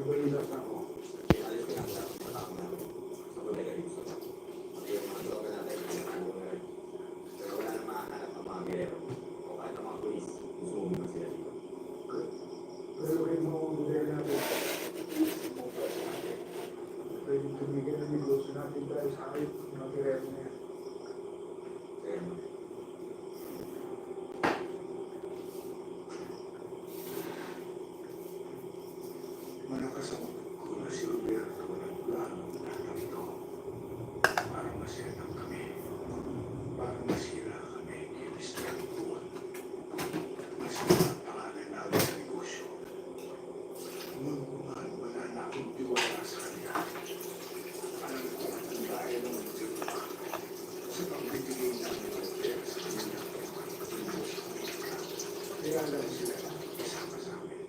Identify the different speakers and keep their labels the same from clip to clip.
Speaker 1: Nagalilas na ako.
Speaker 2: Alis ko lang lang, matapos na ako. Sa bodega dito. Pati yung mga droga natin, ano ngayon. Pero wala na makahanap ng mga gilero. O kahit ng mga polis, gusto mo naman sila dito.
Speaker 1: Pero rin mo ang bodega natin. Pwede tumigil ang negosyo natin dahil sa ayot ng mga kirero na yan.
Speaker 2: Kaya mo.
Speaker 1: Malakas ako kung na si Roberto ng plano ng ito para masirang kami. Para masira kami kay Mr. Tuan. Masira ang pangalan namin sa negosyo. Ngunit wala na akong tiwala sa kanya. Alam ko ang dahil ng tiwala sa pagbibigay namin ng pera sa kanila kaya lang sila isama sa amin.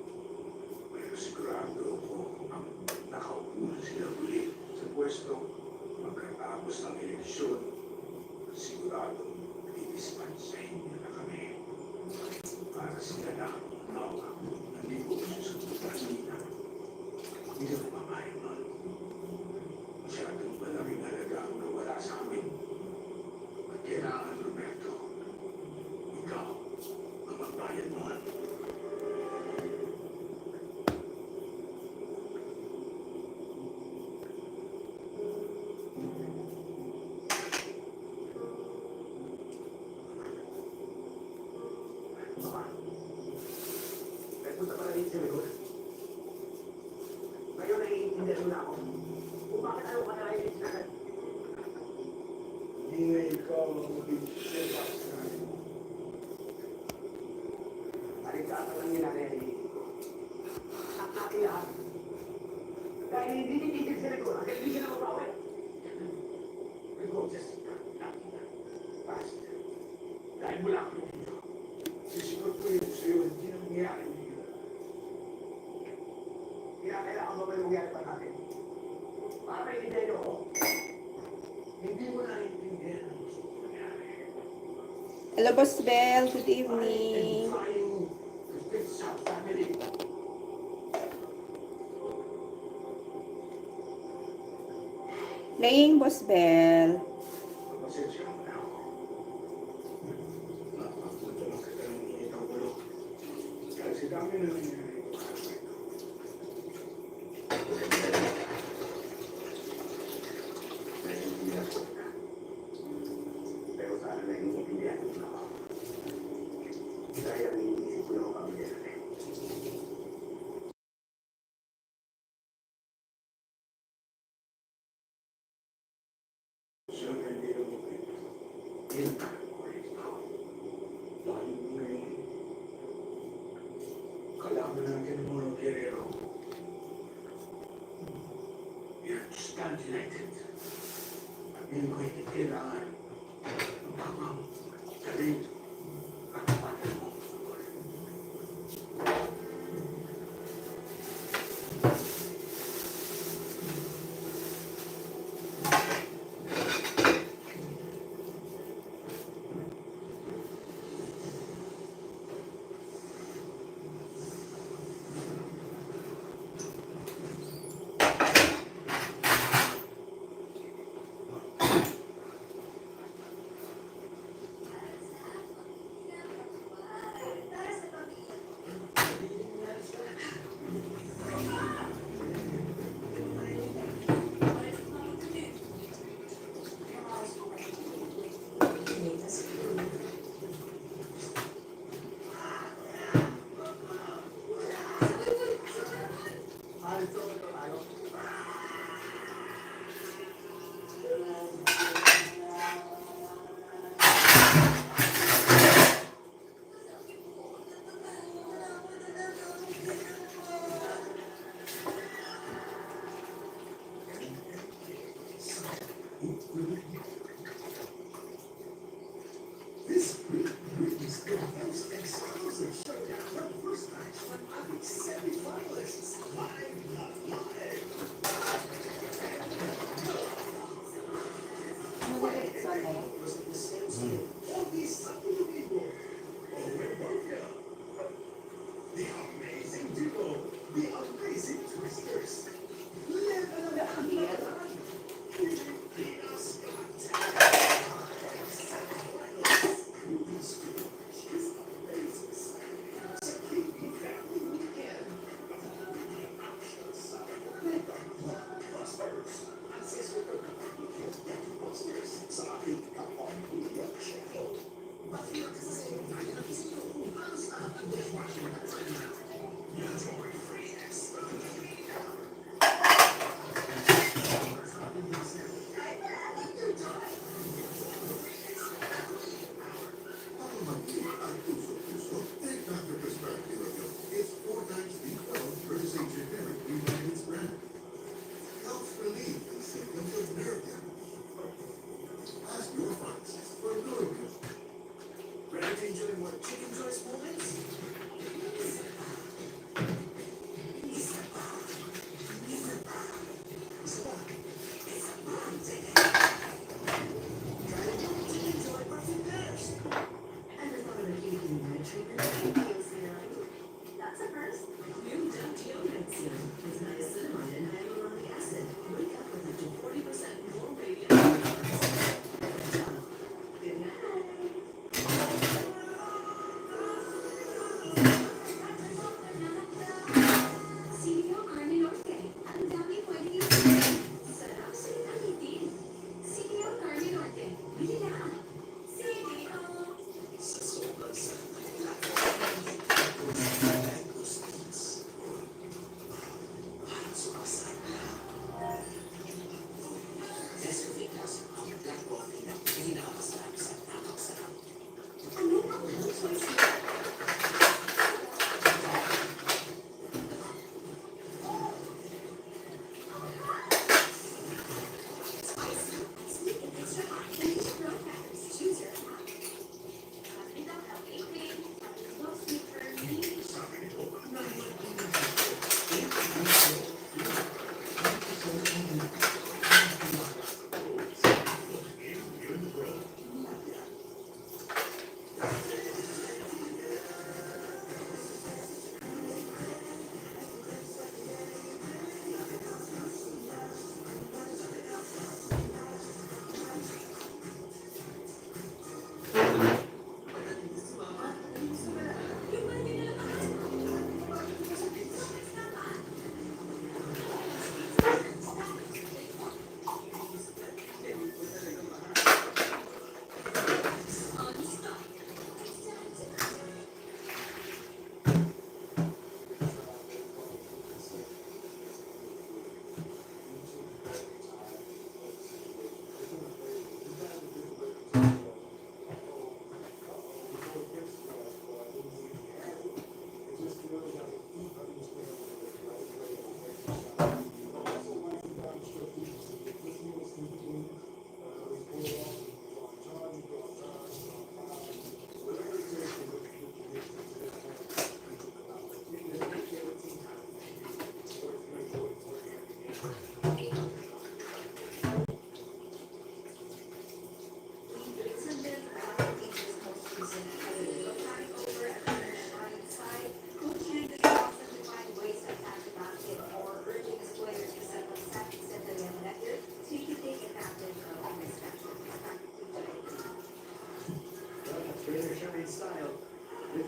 Speaker 1: Pero sigurado ako ang nakaupo sila ulit sa pwesto pagkatapos ng eleksyon. Sigurado i-dispansahin niya na kami para sila lang nawak ng negosyo sa Pagkakita. Hindi ko mamahin nun. Masyadong malaking halaga ang nawala sa amin. At kailangan, Roberto, ikaw ang magbayad nun.
Speaker 2: Baka. May punta pala rin sa likod. Ngayon naiintindihan mo na ako. Kung bakit ayaw ka na rin sa akin.
Speaker 1: Hindi nga ikaw ang maging sila sa akin.
Speaker 2: Paligtata lang yung nangyayari ko. Ang aking lahat. Dahil hindi titigil sa likod, hanggang hindi siya na mabawi. We go just fast. Dahil mula ako dito.
Speaker 1: Sisigot ko yun sa'yo, hindi na mangyayari dito.
Speaker 2: Kaya kailangan ba may mangyari pa natin? Para maintindihan niyo ako. Hindi mo naiintindihan ang gusto ko mangyari.
Speaker 3: Hello, Boss Bell. Good
Speaker 2: I
Speaker 3: evening.
Speaker 2: am trying to fix our family.
Speaker 3: Playing, Boss Bell.
Speaker 1: Pasensya mo na ako. Napapunta lang kita ng init ang ulo. Kasi dami na nangyayari ko sa akin.
Speaker 2: Naiintindihan ko na. Pero sana naiintindihan niyo na ako. Dahil ang iniisip ko yung pamilya natin.
Speaker 1: Siya na hindi na mukit. Intan ko ito. Dahil ngayon, kalaban natin ang mga Guerrero. We are stand united. At hindi ko kailangan ang tamang galing at kapatid mo.
Speaker 4: The amazing duo, the amazing Twisters.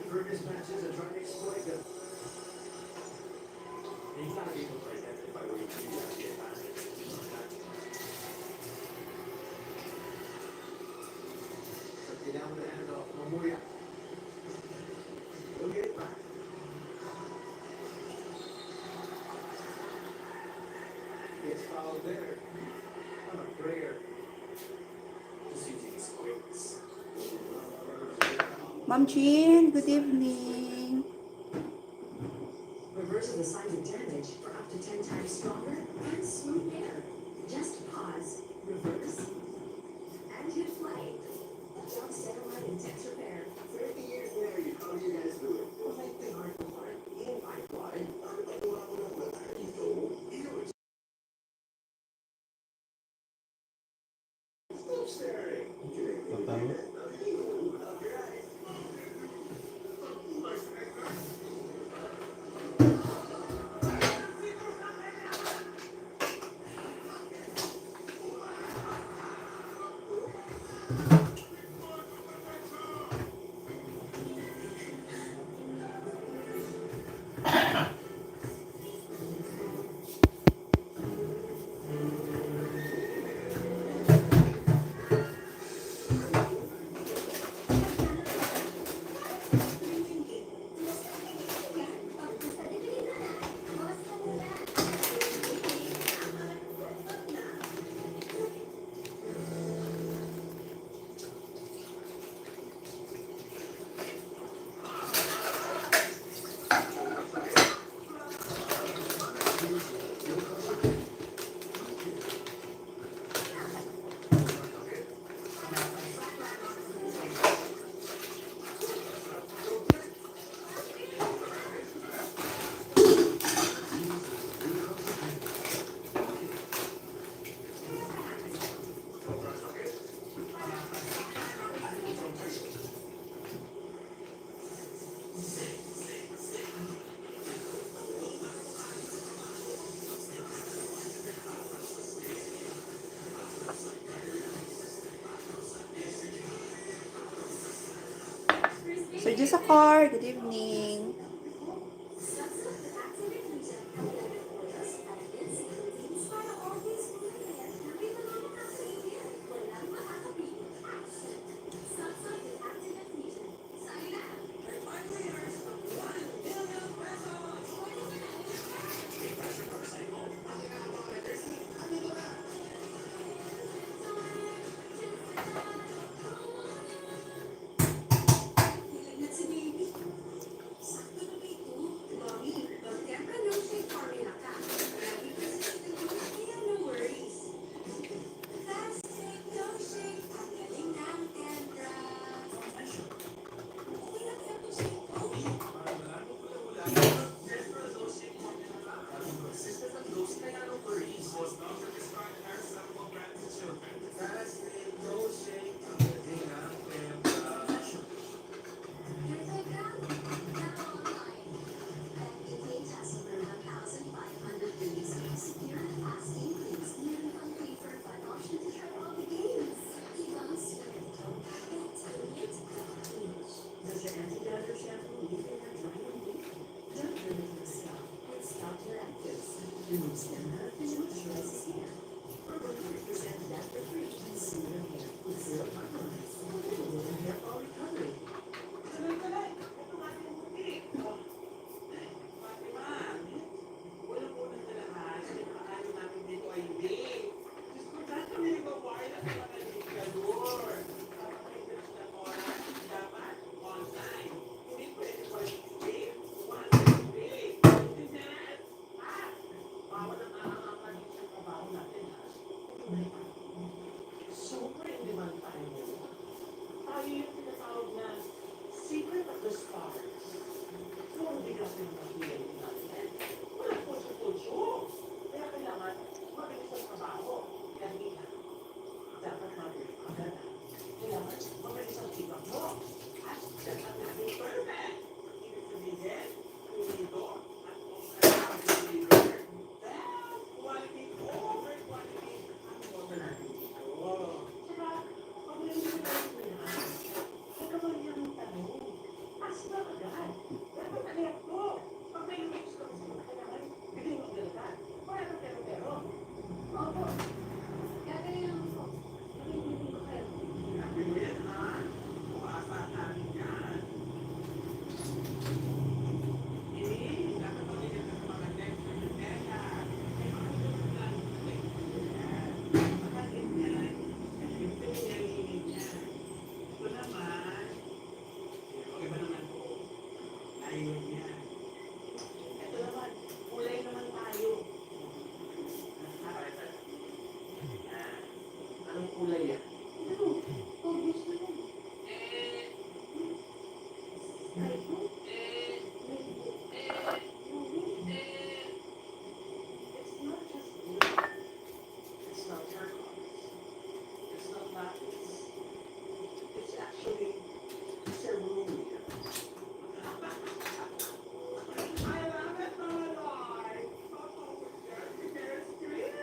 Speaker 2: for mismatches and trying to exploit them. He's not able to identify where he can get the advantage. So kailangan mo na hand off. Mamuya. He'll get it back. Gets fouled there. On a prayer. Just using his quickness.
Speaker 3: Ma'am Jean, good evening.
Speaker 4: Reversing the signs of damage for up to 10 times stronger and smooth hair. Just pause, reverse, and hit play. Jump Cetterline Intense Repair.
Speaker 2: 30 years married, how do you guys do it? Well, I think hard to find. In my pride, I'm going to walk with a Stop staring.
Speaker 3: Sir Jessakar, good evening.
Speaker 2: It's not turquoise. It's not lapis. It's actually cerulean. I love it, my lord. Oh, yes, great.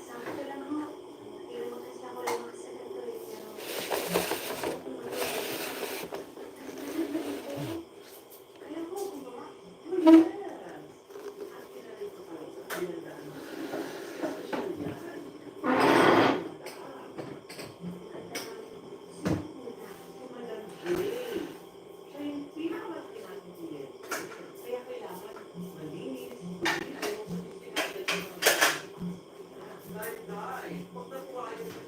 Speaker 4: Sakto lang ho. Hindi naman kasi ako lumakas sa ganito eh, pero... Kaya ko, gumawa.
Speaker 2: Siya yung pinakamalaki natin client. Kaya kailangan malinis, huwag na po ayaw sa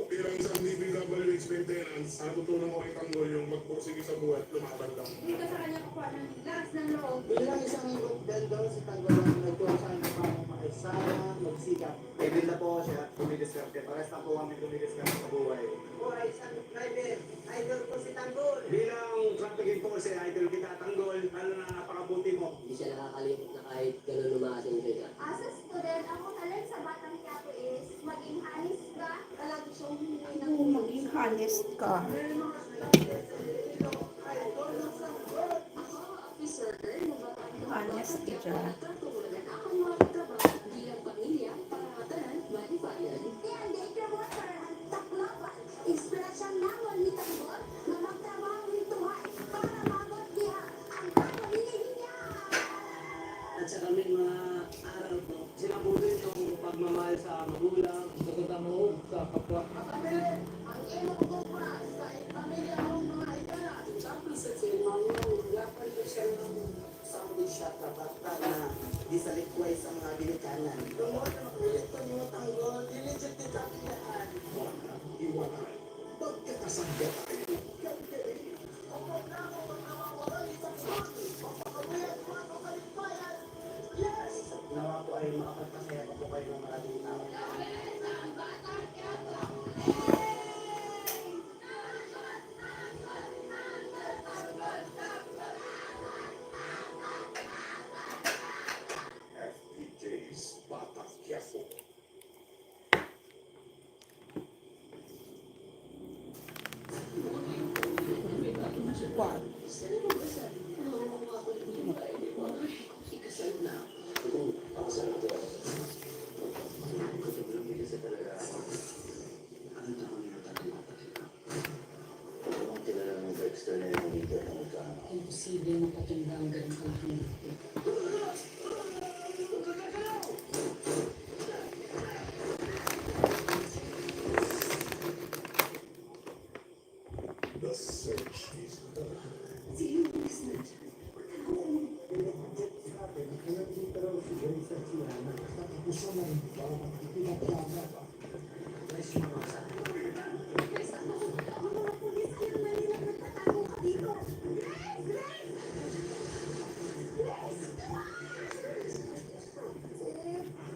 Speaker 5: Bilang isang DPWH maintenance, natutunan ko kay Tanggol yung magpursige sa buhay at lumaban lang.
Speaker 4: Hindi ka sa kanya kukuha ng lakas ng loob.
Speaker 6: Bilang isang vendor, si Tanggol ang nagtuwasan na paano makisama, magsikap.
Speaker 7: May build na po ako siya, dumidiskarte. Pares na po kami dumidiskarte sa buhay.
Speaker 6: O ay isang driver, idol ko si Tanggol.
Speaker 7: Bilang traffic enforcer, idol kita, Tanggol, ano na napakabuti mo.
Speaker 8: Hindi siya nakakalimot na kahit ganun lumaasin siya.
Speaker 9: As a student, ang matalan sa Batang Quiapo is maging honest ka, palagi siyang humingi ng
Speaker 3: Oo, maging honest ka.
Speaker 4: Ako, officer, na batang
Speaker 3: Honest ka dyan.
Speaker 4: Katulad ako mga trabaho bilang pamilya, pangatanan, malibayan.
Speaker 9: Hindi promoter ang taklapan. Inspirasyon naman ni Tanggol na magtrabaho nituhay para magot niya ang pamilya niya.
Speaker 6: At sa kami mga aral ko, sinabutin yung pagmamahal sa magulang, pagkatamahog sa kapwa.
Speaker 9: Kapatid, ang imong kubra sa pamilya mong mga ikalat.
Speaker 6: Sabi sa sinimangyo, lapan ko siya ng sound shot na bata na di sa likway sa mga ginikanan. Tungkol ang proyekto niyo Tanggol, diligent dito ang yan.
Speaker 5: Iwanan. Pagkakasangga tayo.
Speaker 6: Nawa po ay makapagpasaya po kayo ng maraming tao.
Speaker 5: FPJ's Batang Quiapo.
Speaker 3: What?
Speaker 6: Ikasal na.
Speaker 7: Ang kilala ng Dexter na
Speaker 6: liter na magkano?
Speaker 10: Imposible mapatunda ang ganun kalaking laki.
Speaker 5: The search is done.
Speaker 4: Si Luis na. Mga pulis, ayaw na nila nagtatago ka dito.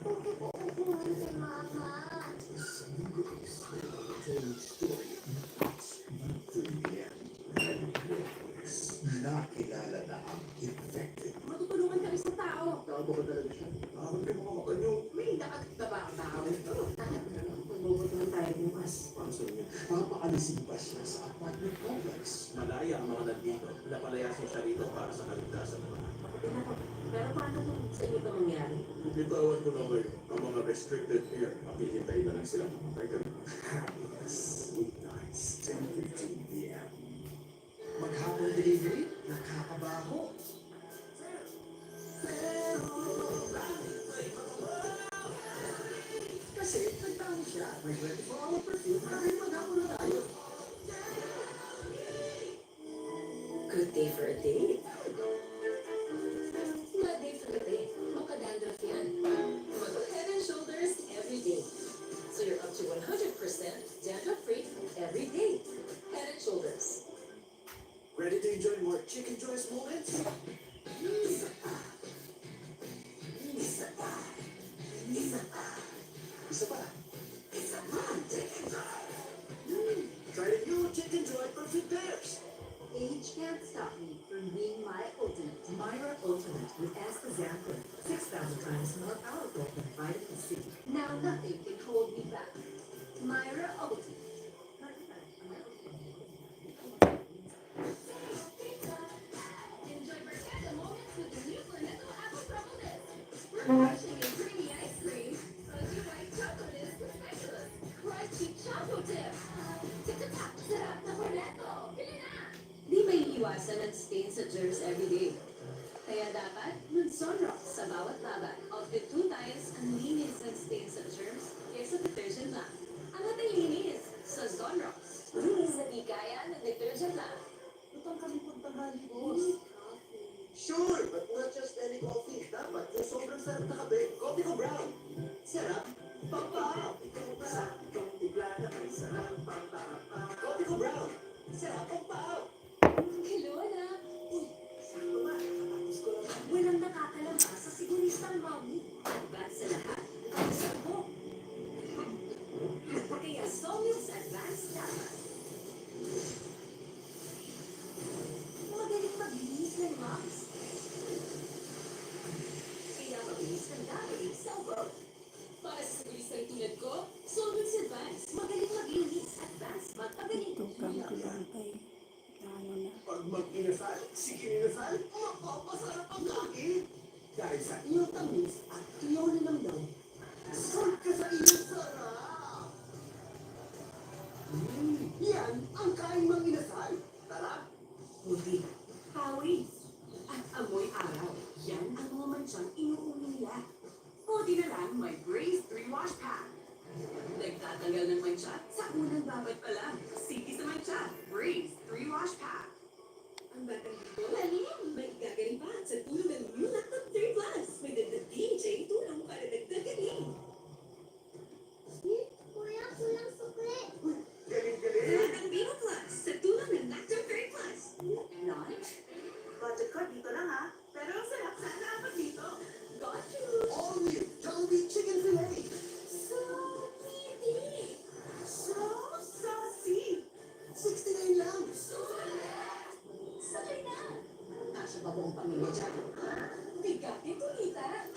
Speaker 9: Bakit po kukuhan si Mama?
Speaker 1: Nakilala na ang infected.
Speaker 4: Matutulungan kami sa tao.
Speaker 1: Tawag ko talaga siya. Bakit kayo mga makanyo?
Speaker 4: May nakakita ba ang tao ito? Magbubutuhan tayo bukas.
Speaker 1: Para sa inyo, papaalisin pa siya sa apartment complex.
Speaker 7: Malaya ang mga nandito. Napalayasin siya rito para sa kaligtasan ng mga.
Speaker 4: Pero paano kung sa inyo ito mangyari?
Speaker 5: Bitawan ko na kayo ang mga restricted air. Maghihintay na lang sila mamatay kami.
Speaker 1: Sweet nights, 10:15 p.m. Maghapon delivery? Nakakabaho. Kasi nagtanong siya, may 24-hour perfume, kaya maghapon na tayo.
Speaker 4: Good day for a date. Not day for a date. Makadandruff yan. Mag-head and shoulders every day. So you're up to 100% dandruff-free every day. Head and shoulders.
Speaker 1: Ready to enjoy more Chicken Joyce moments? Isa pa. Isa pa. Isa pa. Isa pa. Isa pa. Chicken Joy. Try the new Chicken Joy Perfect Pairs.
Speaker 4: Age can't stop me from being my ultimate. Myra Ultimate with astaxanthin. 6,000 times more powerful than vitamin C. Now nothing can hold me back. Myra Ultimate. Enjoy Bertetta moments with the new Cornetto Apple Crumble Disc. Refreshing and creamy ice cream. Fuzzy white chocolate is specialist. Crunchy choco dip. Tip-tap, sarap na Cornetto. Pili na! Di may iwasan ang stain sa germs everyday. Kaya dapat mag-Sunrock sa bawat laban. Up to 2 times ang linis ng stain sa germs kaysa detergent lang. Ang ating linis sa Sunrocks. Linis na di kaya ng detergent lang.
Speaker 6: Utang kami puntahan, boss. Sure, but not just any coffee. Dapat yung sobrang sarap na kape. Coffee ko brown. Sarap. Papa. Ikaw ba? Itong tigla na may sarap. Papa. Coffee ko brown. Sarap. Papa.
Speaker 4: Hello, anak.
Speaker 6: Uy, sakto ba? Tapos ko lang.
Speaker 4: Walang nakakalabas sa siguristang mommy. Advance sa lahat. Ang sarbo. Kaya Somil's Advanced dapat. Magaling maglinis ng moms. Kaya mabilis ng dami sa world. Para sa siguristang tulad ko, Somil's Advanced. Magaling maglinis. Advanced. Magpagaling.
Speaker 3: Tugang ko lang kay ano na.
Speaker 6: Pag mag-inasal, si kinasal, mapapasarap ang kain. Dahil sa iyong tamis at iyong linamdaw, salt ka sa iyong sarap. Yan ang kain mang inasal. Tara.
Speaker 4: Puti, pawis, at amoy araw. Yan ang mga mansyang inuuni nila. Buti na lang may Braze 3-Wash Pack. Nagtatanggal ng mancha sa unang babad pa lang. Sige sa mancha, Braze 3-Wash Pack. Ang batang dito, may gagaling pa sa tulong ng new laptop 3 Plus. May dagdag DJ tulong para dagdagaling.
Speaker 9: Kuya, kulang sukli.
Speaker 6: Galing-galing.
Speaker 4: Batang Viva Plus sa tulong ng Lacto 3 Plus. Lunch?
Speaker 6: Budget ko dito lang ha.
Speaker 4: Pero ang sarap sana dapat dito. Got you!
Speaker 6: All new Jollibee Chicken Filet.
Speaker 4: So pretty!
Speaker 6: So saucy. 69 lang.
Speaker 4: Sakay na! Kasya pa buong pamilya dyan. Bigati to, Tita.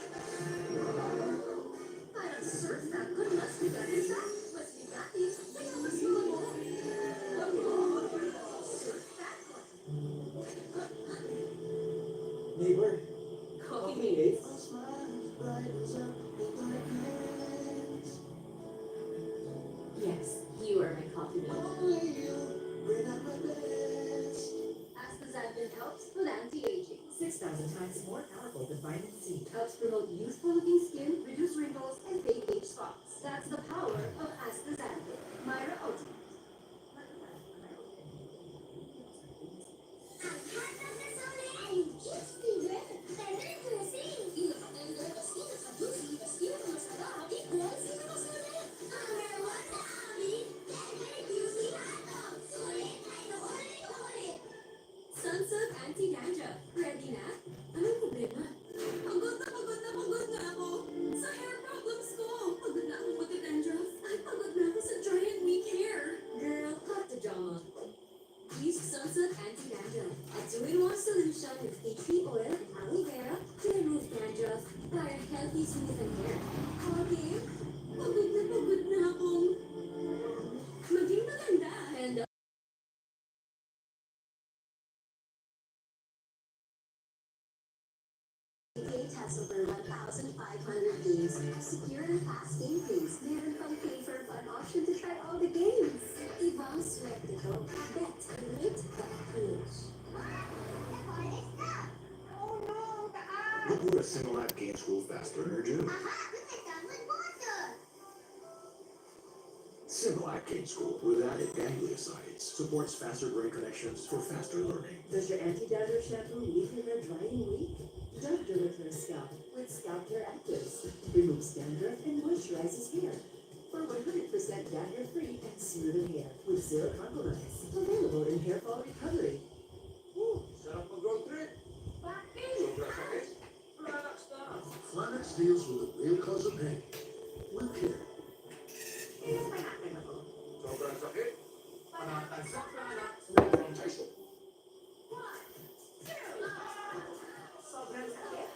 Speaker 4: Parang surf na kung mas bigati siya. Mas bigati, kaya mas mabango. Surf Facon.
Speaker 6: Neighbor.
Speaker 4: Coffee mates. Yes, you are my coffee mate.
Speaker 6: Only you bring out my best.
Speaker 4: As
Speaker 11: 1,000 times more powerful than vitamin C.
Speaker 4: Helps promote youthful-looking skin, reduce wrinkles, and fake age spots. That's the power of astaxanthin. Myra Ultimate. Sunsilk Anti-Dandruff. Ready na? Anong problema? Pagod na ako. Sa hair problems ko. Pagod na ako magka-dandruff. Ay, pagod na ako sa dry and weak hair. Girl, cut the drama. Use Sunsilk Anti-Dandruff. A 2-in-1 solution with tea tree oil and aloe vera to remove dandruff para healthy, smooth hair. Okay? Pagod na akong maging maganda. And Gate has over 1,500 games. Secure and fast gameplays. Meron pang pay for fun option to try all the games. Ibang swerte to. Bet limit page.
Speaker 9: Oh no, taas!
Speaker 1: Look what a single app gain school faster in her gym.
Speaker 9: Aha! Nagkaroon boso!
Speaker 1: Single app gain school with added gangliosides supports faster brain connections for faster learning.
Speaker 11: Does your anti-dandruff shampoo leave your hair dry and weak? Dove delivers scalp with Scalp Care Actives. Removes dandruff and moisturizes hair. For 100% dandruff-free and smoother hair with zero compromise. Available in hair fall recovery.
Speaker 2: Sarap mag-road trip.
Speaker 9: Bakit?
Speaker 2: Sobrang sakit. Relax na.
Speaker 1: Flanax deals with the real cause of pain with care.
Speaker 9: Ilan pa natin ako?
Speaker 2: Sobrang sakit.
Speaker 1: Panatagsak na anak from Tyson.
Speaker 9: Sobrang sakit?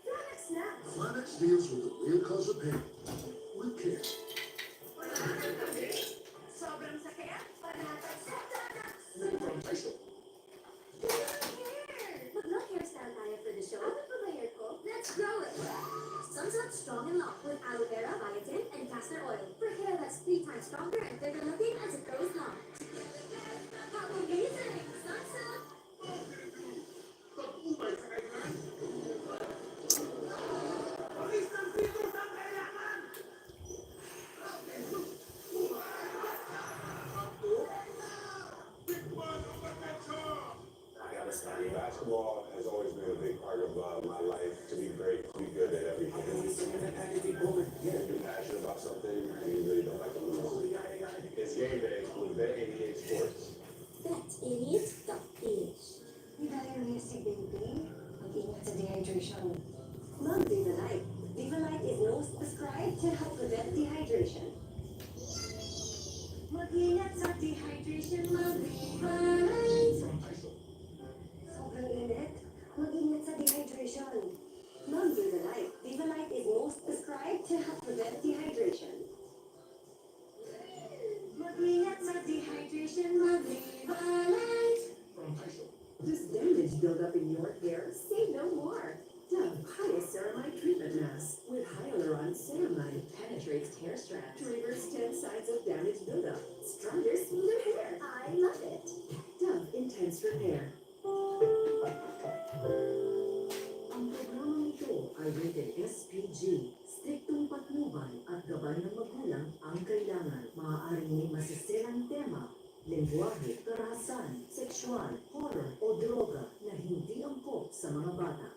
Speaker 9: Relax na.
Speaker 1: Flanax deals with the real cause of pain with care.
Speaker 9: Sobrang sakit? Panatagsak na anak.
Speaker 1: From Tyson.
Speaker 4: Mag-long hairstyle tayo for the show. Ano pa ba hair ko? Let's grow it! Sunsilk Strong and Long with aloe vera, biotin, and castor oil for hair that's 3 times stronger and thicker looking as it grows long. How amazing! Sunsilk!
Speaker 5: I gotta study. Basketball has always been a big part of my life. To be great, to be good at everything. Yeah, you're passionate about something and you really don't like to lose. It's game day with Bet88 Sports.
Speaker 4: Bet88.ph.
Speaker 9: Di ba yung music, baby? Mag-ingat sa dehydration.
Speaker 11: Mom Diva Light. Diva Light is most prescribed to help prevent dehydration.
Speaker 9: Mag-ingat sa dehydration, Diva
Speaker 4: Right.
Speaker 1: From Tyson.
Speaker 11: Sobrang init. Mag-ingat sa dehydration. Mom Diva Light. Diva Light is most prescribed to help prevent dehydration.
Speaker 9: Mag-ingat sa dehydration, Diva
Speaker 1: From Tyson.
Speaker 11: Does damage build up in your hair? Say no more. Dove Hyaceramide Treatment Mask with Hyaluron Ceramide penetrates hair straps to reverse 10 signs of damage buildup. Stronger, smoother hair. I love it. Dove Intense Repair. Ang programang ito ay rated SPG. Striktong patnubay at gabay ng magulang ang kailangan. Maaaring may masisirang tema, lengguwahe, karahasan, sexual, horror o droga na hindi angkop sa mga bata.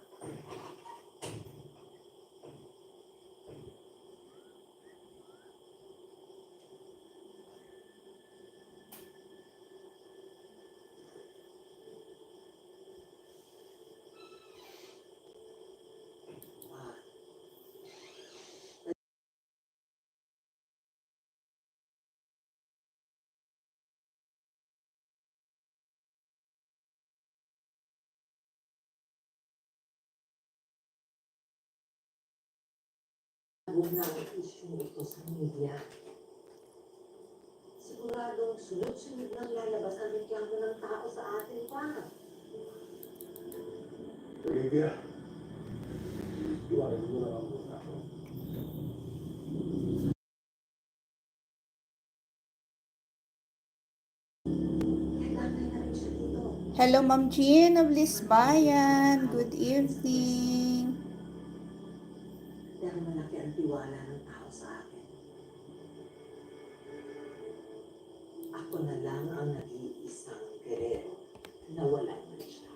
Speaker 11: Huwag na ang issue ito sa media. Siguradong sunod-sunod nang lalabas ang reklamo ng tao sa atin pa.
Speaker 5: Olivia, iwanan mo na lang muna ako.
Speaker 11: Nagkakay na rin siya dito.
Speaker 3: Hello, Ma'am Jean of Lisbayan. Good evening.
Speaker 11: Pero malaki ang tiwala ng tao sa akin. Ako na lang ang nag-iisang gerero na walang mancha.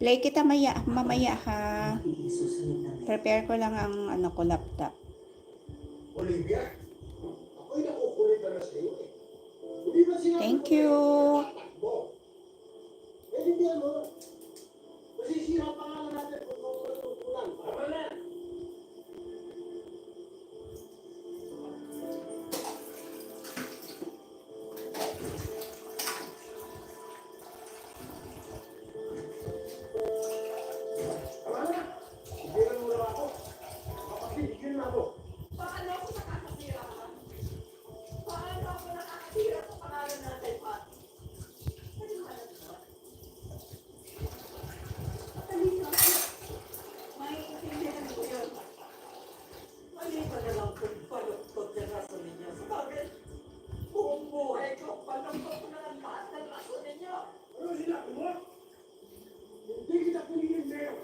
Speaker 3: Play kita mamaya ha.
Speaker 11: Hindi susunod na may
Speaker 3: Prepare ko lang ang laptop.
Speaker 1: Olivia, ako'y nakukulit na sa iyo eh. Hindi ba sinabi
Speaker 3: Thank
Speaker 1: ko
Speaker 3: you.
Speaker 1: na tatakbo? Eh, hindi ano. Masisira pa nga natin kung matutulan. Tama na. Tama na. Sigilan mo na ako. Kapag-sigil na ako.
Speaker 2: Paano ako nakakasira ka? Paano ako nakakasira sa pangalan natin, Pat? Naliwanag ka ba? Talino, maiintindihan mo yun. Mali ba na lang kung paluktot yung rason ninyo? Sa bagay, buong buhay ko, paluktot ko na ang lahat ng rason ninyo.
Speaker 1: Ano sinabi mo? Hindi kita piliin ngayon.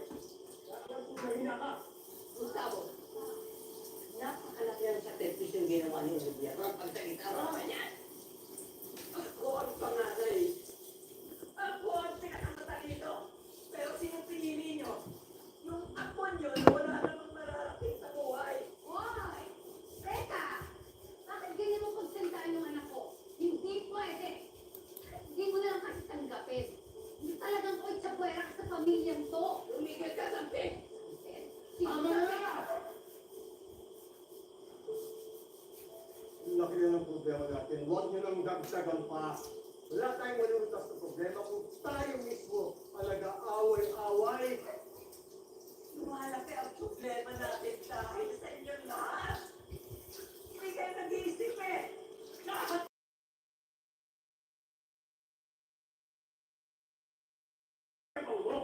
Speaker 1: Dapat kung mahina ka.
Speaker 2: Gustavo, napakalaki ang sacrifice yung ginawa ni Olivia. Ang pagsalita mo naman yan. Ako ang panganay. Ako ang pinakamatalino. Pero sino pinili nyo? Yung ako nyo na wala namang mararating sa buhay.
Speaker 9: Hoy! Teka! Bakit ganyan mo pagsalitaan yung anak ko? Hindi pwede! Hindi mo na lang kasi tanggapin. Hindi talagang ko sa puwera ka sa pamilyang to.
Speaker 2: Tumigil ka ng pin.
Speaker 9: Tama na!
Speaker 1: Ang laki na ng problema natin. Huwag nyo nang dagsagan pa. Wala tayong malulutas na problema kung tayo mismo ang nag-aaway-away.
Speaker 2: Lumalaki ang problema natin dahil sa inyong lahat. Hindi kayo nag-iisip eh. Lahat
Speaker 1: mo.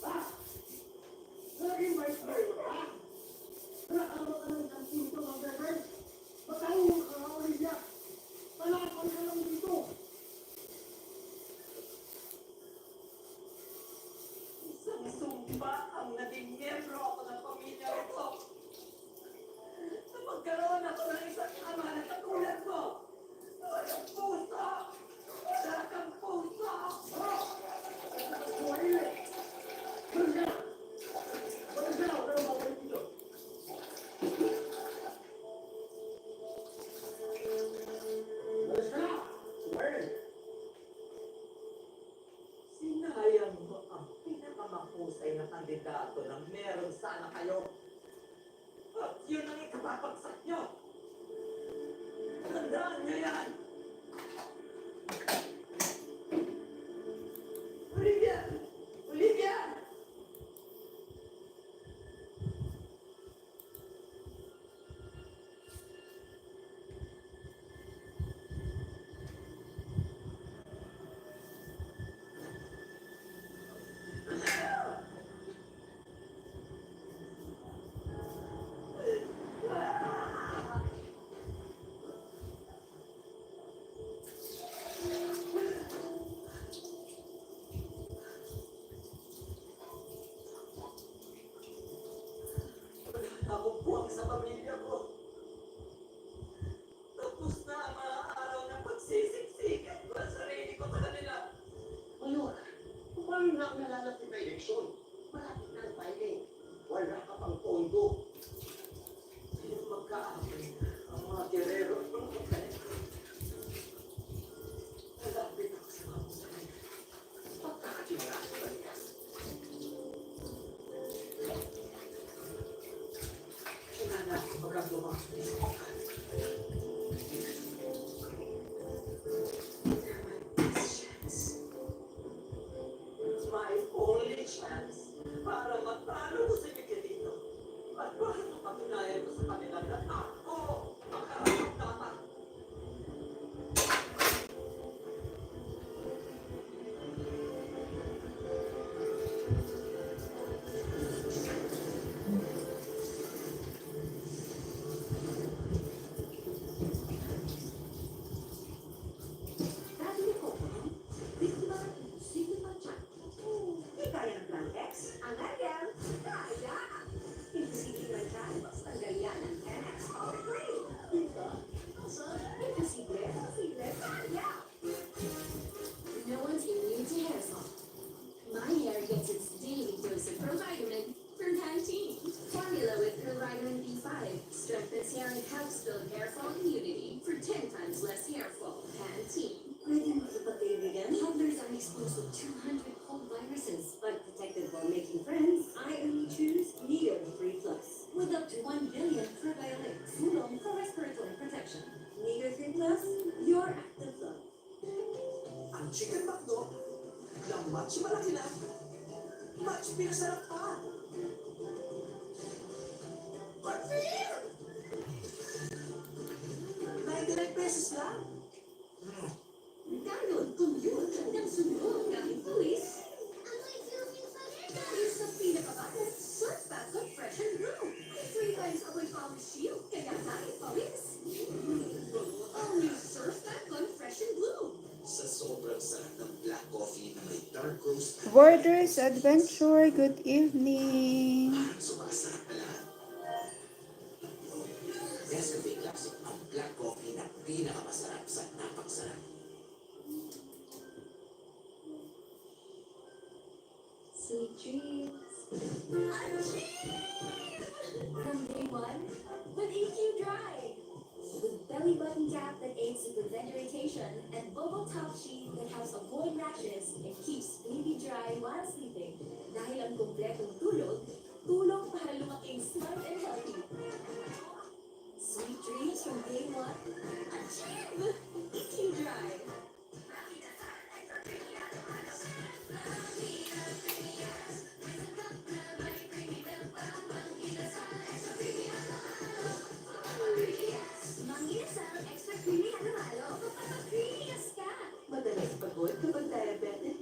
Speaker 1: Ha? Laging may problema ka? Nakakaroon ka ng kantinto ng bebe? Matawag ka nga, Olivia. Talakan ka lang dito.
Speaker 2: isang sumpa ang naging miyembro ako ng pamilya ito. Na magkaroon ako ng isang ama na katulad mo. Na walang puso. Wala kang puso.
Speaker 1: Suwaili! Balik ka! Balik ka! Huwag ka nang babalik dito. Alis ka na! Suwaili!
Speaker 2: Sinayang mo ang pinakamahusay na kandidato na meron sana kayo. At yun ang ikapapagsak nyo. Tandaan nyo yan. Olivia! Olivia! Ako buwang sa pamilya ko. Tapos na ang mga araw ng pagsisiksikan ko ang sarili ko sa kanila.
Speaker 1: Mayor, paano na ang nalalapit na eleksyon? Malapit na ang filing. Wala ka pang pondo.
Speaker 2: Yung magkaaway ang mga gerero at mga kapatid. Nalapit ako sa mga kapatid. Pagkakatira sa kanila. Kailangan ako magagawa sa isang It's my only chance para matalo ko sa dito. At para mapatunayan ko sa kanila na ako ang karapat-dapat.
Speaker 6: Ang match, malaki na. Match, pinasarap pa. But fair! 99 pesos lang.
Speaker 9: Ganon, commute hanggang sunod gamit Luis. Ang may Philippine Salita! Dahil sa pinakabagong Surf Factor Fresh and Brew. May 3 times amoy power shield, kaya kahit pawis. Only Surf Factor Fresh and Blue.
Speaker 6: Sa sobrang sarap ng black coffee na may dark roast,
Speaker 3: Borders Adventure, good evening.
Speaker 6: parang sumasarap na lahat. Nescafe Classic, ang black coffee na pinakamasarap sa napakasarap.
Speaker 4: Sweet dreams. From day one, with EQ Dry. With belly button cap that aids to prevent irritation and bubble top sheet that helps avoid rashes and keeps baby dry while sleeping. Dahil ang kompletong tulog, tulong para lumaking smart and healthy. Sweet dreams from day one. Achieve! EQ Dry. Manginasal extra creamy halo-halo kapag creamiest ka.
Speaker 11: Madalas pagod kapag diabetic.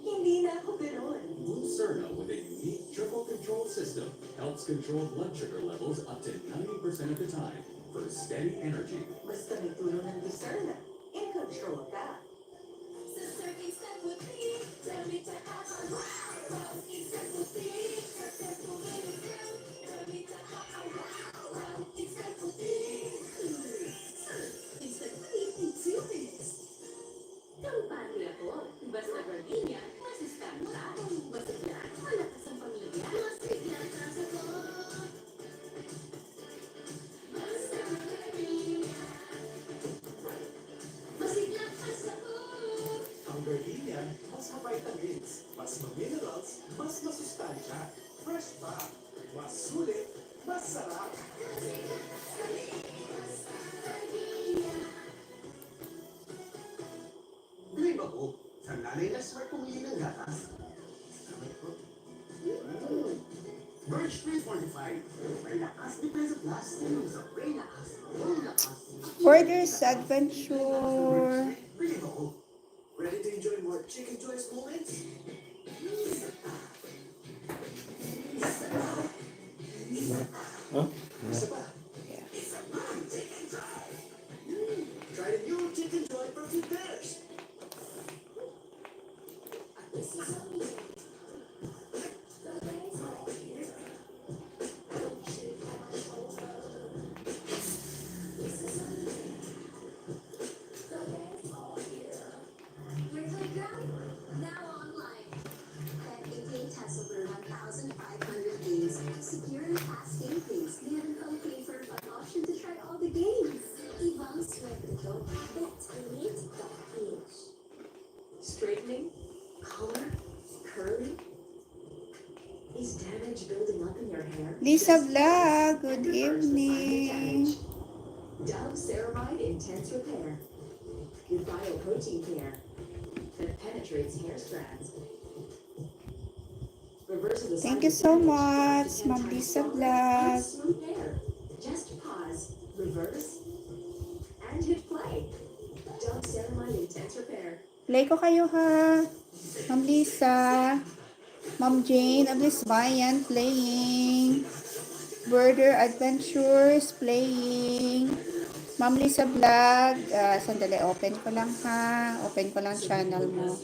Speaker 11: Hindi na ako ganoon.
Speaker 12: Lucerna with a unique triple control system helps control blood sugar levels up to 90% of the time for steady energy.
Speaker 11: Basta may tulong ng Lucerna, in control ka.
Speaker 4: So serving step with me, tell me to have a wow. Step with me, step with me, tell me to have a wow. Step with me. Step with me in 2 minutes. Kampante ako, basta gardenia, masustansya. Basta black, malakas ang pamilya. Mas biglang ka sa ko. Basta gardenia. Masiglang ka sa ko.
Speaker 6: Ang gardenia, mas ma-vitamins, mas ma-minerals, mas masustansya, fresh pa, mas sulit, mas sarap. Blame ako sa nanay na smart pumili ng gatas. Sabi ko, Birch 345. May lakas, depensa plus. Yung sa may lakas, yung lakas.
Speaker 3: Borders Adventure.
Speaker 6: Blame ako. Ready to enjoy more chicken choice moments? Isa pa. Isa pa ang chicken joy. Try the new chicken joy protein pairs.
Speaker 4: Your playground, now online. Bet88 has over 1,500 games. Securely pass gameplays. Meron kang pay-for fun option to try all the games. Ibang swerte to. Bet88.ph.
Speaker 11: Straightening, color, curling. Is damage building up in your hair?
Speaker 3: Lisa Vlog, good evening.
Speaker 11: Dove Ceramide Intense Repair. With bioprotein care that penetrates hair strands. Reverses the
Speaker 3: Thank you
Speaker 11: side
Speaker 3: so
Speaker 11: damage
Speaker 3: much,
Speaker 11: to 10
Speaker 3: Ma'am
Speaker 11: times
Speaker 3: Lisa
Speaker 11: stronger
Speaker 3: Vlog.
Speaker 11: and smooth hair. Just pause, reverse, and hit play. Dove Ceramide Intense Repair.
Speaker 3: Play ko kayo ha. Ma'am Lisa. Ma'am Jane of Lisbayan playing. Border Adventures playing. Ma'am Lisa Vlog. Sandali, open ko lang ha. Open ko lang channel mo.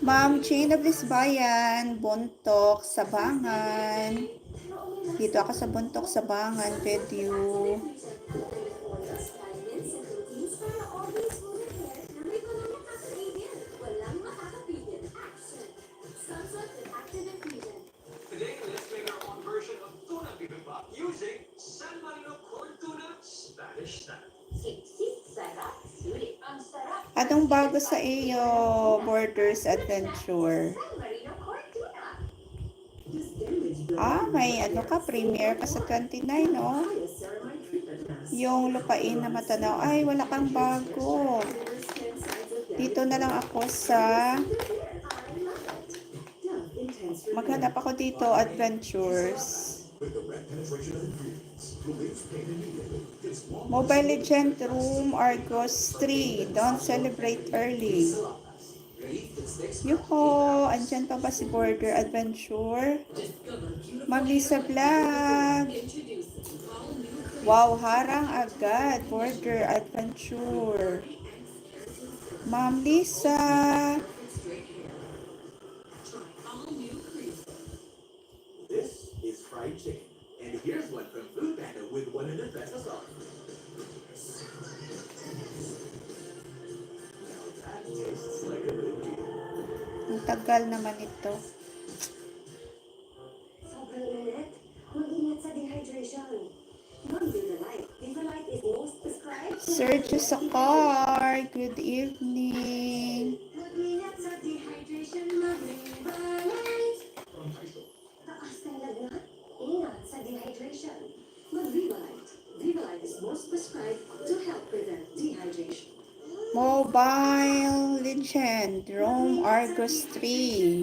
Speaker 3: Ma'am Jane of Lisbayan, Buntok, Sabangan. Dito ako sa Buntok, Sabangan with you.
Speaker 4: Oils, vitamins, and proteins para always smooth hair na may walang makakapigil. Walang makakapigil. Action! Sunset with active ingredient.
Speaker 7: Today, let's make our own version of tuna
Speaker 3: Anong bago sa iyo, Borders Adventure?
Speaker 9: San Marino Cortina.
Speaker 11: This damage the
Speaker 3: May ano ka, premiere ka sa 29, no?
Speaker 11: highest ceramic treatment mask.
Speaker 3: Yung lupain na matanaw. Ay, wala kang bago.
Speaker 11: There's 10 sides of
Speaker 3: Dito na lang ako sa...
Speaker 9: I love it.
Speaker 11: Dove Intense
Speaker 3: Maghanap ako dito, Adventures.
Speaker 12: With the red penetration of ingredients, relieves pain immediately. It's long
Speaker 3: Mobile Legend Room Argos 3. Don't celebrate early. Yuho! Andyan pa ba si Border Adventure? Ma'am Lisa Vlog. Wow, harang agad. Border Adventure. Ma'am Lisa.
Speaker 7: This is fried chicken. And here's one from Food Panda with 100 pesos off. Now that tastes like a good deal.
Speaker 3: Ang tagal naman ito.
Speaker 9: Sobrang init. Mag-ingat sa dehydration. Non-Vivalite. Vivalite is most prescribed.
Speaker 3: Sergio Sakar. Good evening.
Speaker 9: Mag-ingat sa dehydration. Mag-Vivalite. Taas ng lagnat. Ingat sa dehydration. Mag-Vivalite. Vivalite is most prescribed to help prevent dehydration.
Speaker 3: Mobile Legend Rome Argos 3.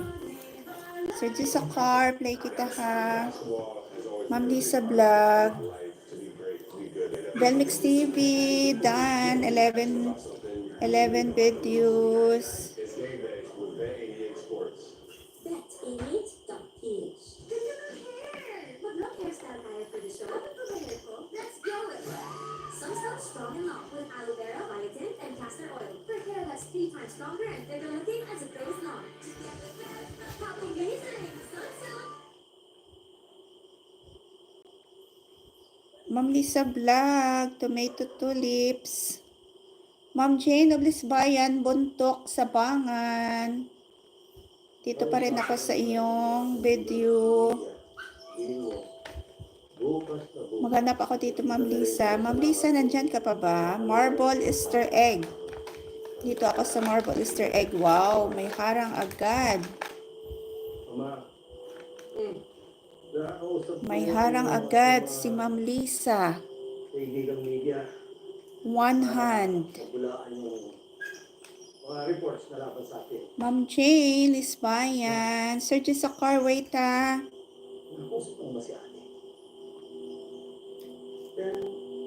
Speaker 3: Sergio Sakar. Play kita ha.
Speaker 5: Basketball has always
Speaker 3: Ma'am
Speaker 5: been a
Speaker 3: Lisa
Speaker 5: big
Speaker 3: Vlog.
Speaker 5: part of my life to be great, to be good at everything.
Speaker 3: Belmix TV. Dan. 11 videos.
Speaker 5: It's game day with Bet88 Sports.
Speaker 9: Bet88.ph. Ganda ng hair! Mag-lock hairstyle tayo for the show. Ano pa ba hair ko? Let's go with Sunsilk Strong and Long with aloe vera, biotin, and castor oil for hair that's 3 times stronger and thicker looking as it grows long. Pop amazing! Sunsilk!
Speaker 3: Ma'am Lisa Vlog. Tomato Tulips. Ma'am Jane of Lisbayan. Buntok sa Bangan. Dito pa rin ako sa iyong video. Maghanap ako dito, Ma'am Lisa. Ma'am Lisa, nandyan ka pa ba? Marble Easter Egg. Dito ako sa Marble Easter Egg. Wow, may harang agad. May harang agad si Ma'am Lisa.
Speaker 6: Kaibigang media,
Speaker 3: One hand.
Speaker 6: bulaan yung mga reports na laban sa atin.
Speaker 3: Ma'am Jane, Lisbayan. Sergio Sakar, wait ha.
Speaker 6: Nakusap mo ba si ate? Then,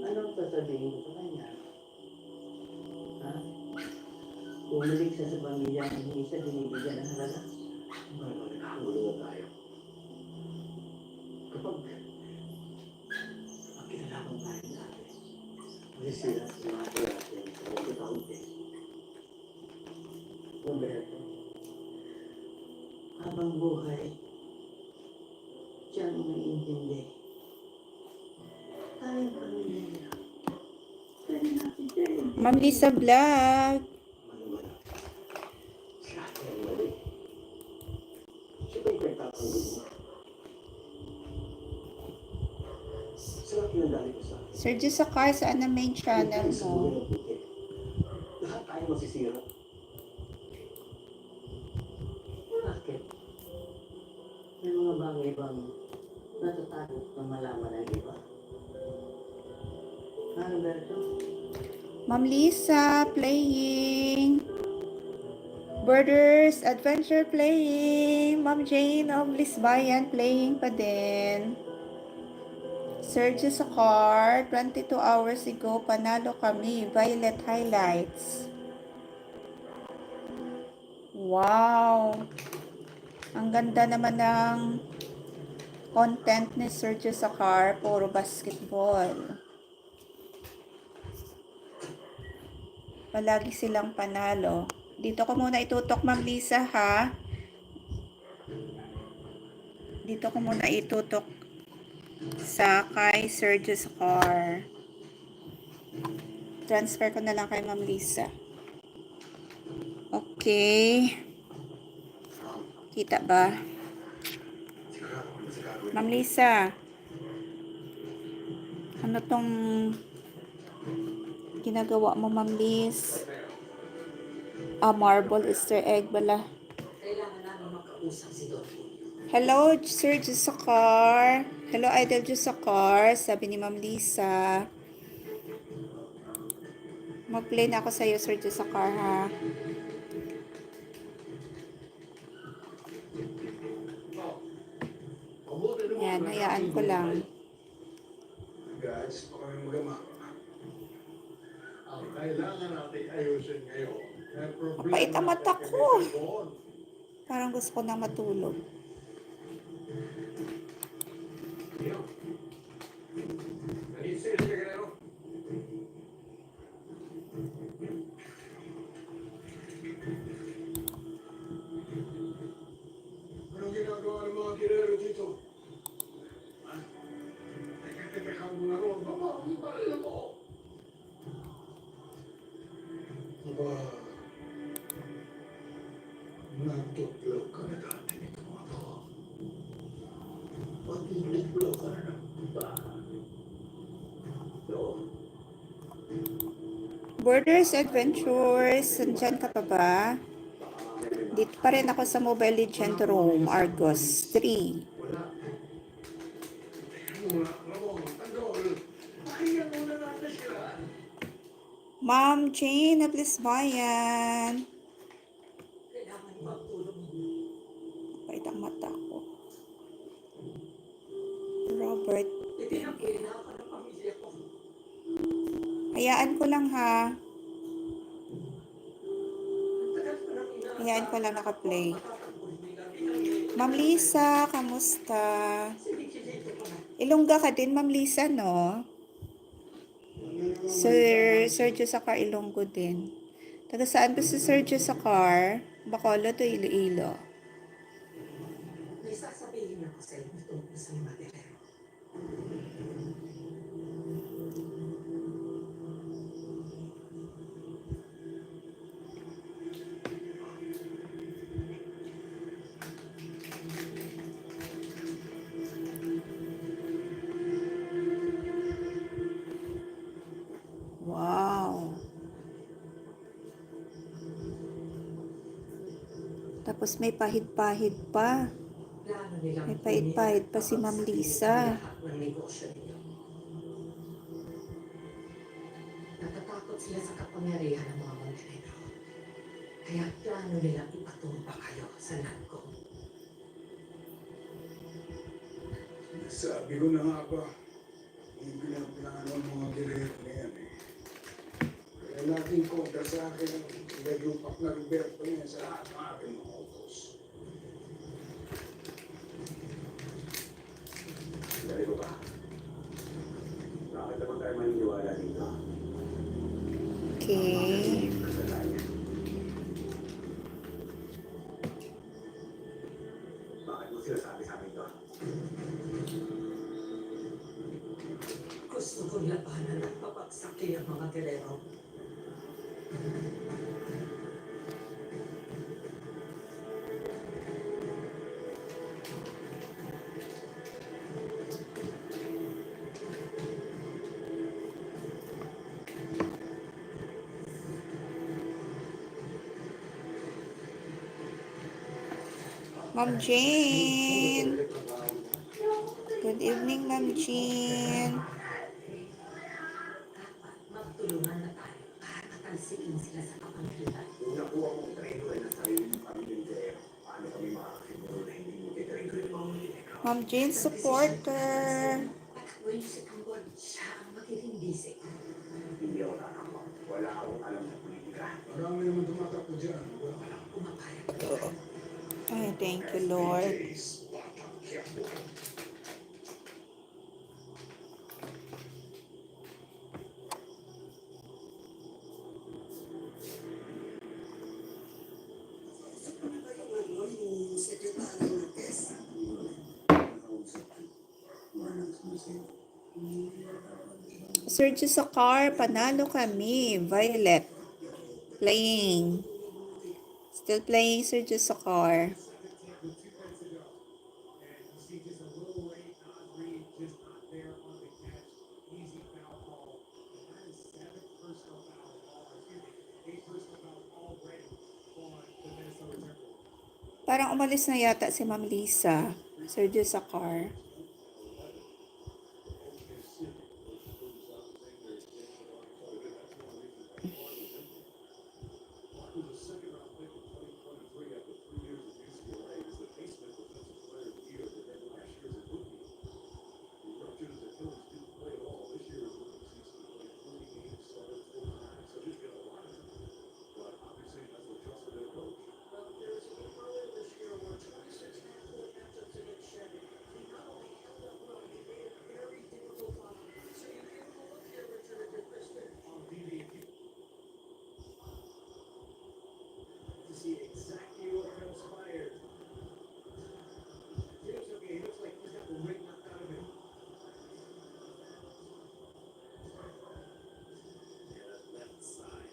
Speaker 6: anong sasabihin ko sa kanya? Ha? Bumalik siya sa pamilya, hindi siya binibigyan ng halaga. Ano naman, nakagulo na tayo. Kapag kinalaman tayo natin, masisira sa mga natin sa mga kaunti. Umberto, habang buhay, siya ang naiintindi. Tayong pamilya niya. Pwede natin siya eh.
Speaker 3: Ma'am Lisa Vlog.
Speaker 6: Manuman. Siya ang mali. Siya ba yung nagtatanggol mo? Sarap yung dali ko sa akin.
Speaker 3: Sergio Sakar, saan ang main channel
Speaker 6: Sa
Speaker 3: mo?
Speaker 6: buhay ng puti. Lahat tayo masisira. Bakit? May mga bagay bang natatakot na malaman ng iba? Alberto?
Speaker 3: Ma'am Lisa, playing. Borders Adventure playing. Ma'am Jane of Lisbayan playing pa din. Sergio Sakar, 22 hours ago, panalo kami. Violet highlights. Wow! Ang ganda naman ng content ni Sergio Sakar. Puro basketball. Palagi silang panalo. Dito ko muna itutok, Ma'am Lisa, ha? Dito ko muna itutok sa kay Sergio Sakar. Transfer ko na lang kay Ma'am Lisa. Okay. Kita ba? Ma'am Lisa. Ano tong ginagawa mo, Ma'am Liz? Marble Easter egg bala.
Speaker 11: Kailangan namin makausap si Don.
Speaker 3: Hello, Sir Jusakar. Hello, Idol Jusakar. Sabi ni Ma'am Lisa. Mag-play na ako sa'yo, Sir Jusakar, ha? Yan, hayaan ko lang.
Speaker 1: Guys, pa kami magama.
Speaker 5: Ang kailangan natin ayusin ngayon.
Speaker 3: Mapait ang mata ko. Parang gusto ko na matulog.
Speaker 1: Anong ginagawa ng mga girero dito? Ha? Teka mo na ron. Baba, ang baril ako. Aba, natutlaw ka na dati nito mga to. Matutlaw ka na ng iba. No.
Speaker 3: Borders Adventures, nandyan ka pa ba? Dito pa rin ako sa Mobile Legend Room, Argos 3. Ma'am Jane of Lisbayan.
Speaker 11: Kailangan magtulong.
Speaker 3: Mapait ang mata ko. Robert.
Speaker 11: Itinapin ako ng pamilya ko.
Speaker 3: Hayaan ko lang, ha?
Speaker 11: Ang tagal ko nang inaasal.
Speaker 3: Hayaan ko lang nakaplay. Ma'am Lisa, kamusta? Ilongga ka din, Ma'am Lisa, no? Sir Jusakar, Ilonggo din. Taga saan ba si Sir Jusakar? Bacolod o Iloilo?
Speaker 11: May sasabihin ako sa inyo tungkol sa mga terero.
Speaker 3: Wow. Tapos may pahid-pahid pa.
Speaker 11: Plano nilang
Speaker 3: May pahid-pahid pa si Ma'am Lisa.
Speaker 11: lahat ng negosyo ninyo. Natatakot sila sa kapangyarihan ng mga Montenegro. Kaya plano nilang ipatumba kayo sa landko.
Speaker 1: Sabi ko na nga ba, hindi pinaplano ang mga girero na yan eh. Kaya natin kontra sa akin ang naglupak na Roberto niya sa lahat ng aking mga utos.
Speaker 5: Ganito ba? Bakit naman tayo maniniwala dito?
Speaker 3: Okay.
Speaker 5: Bakit mo sinasabi sa amin to?
Speaker 11: Gusto kong labanan at papagsakin ang mga terero.
Speaker 3: Ma'am Jane. Good evening, Ma'am Jane.
Speaker 11: Magtulungan na tayo para katalsikin sila sa kapangyarihan.
Speaker 5: Kung nakuha mong treno ay nasa sarili ng pamilya, paano kami makakasiguro na hindi mo titreno yung mga Montenegro?
Speaker 3: Ma'am Jane, supporter.
Speaker 11: When si Tanggol, siya ang magiging bisig.
Speaker 5: Hindi ako tatakbo. Wala akong alam sa politika.
Speaker 1: Marami naman tumatakbo dyan.
Speaker 11: Walang pumapayag.
Speaker 3: Ay, thank you, Lord. Sir Jusakar, panalo kami. Violet. Playing. Still playing, Sir Jusakar. Parang umalis na yata si Ma'am Lisa. Sergio sa car.
Speaker 7: To see exactly what transpired. James, okay, he looks like he's got the wind knocked out of him. Yeah, that left side.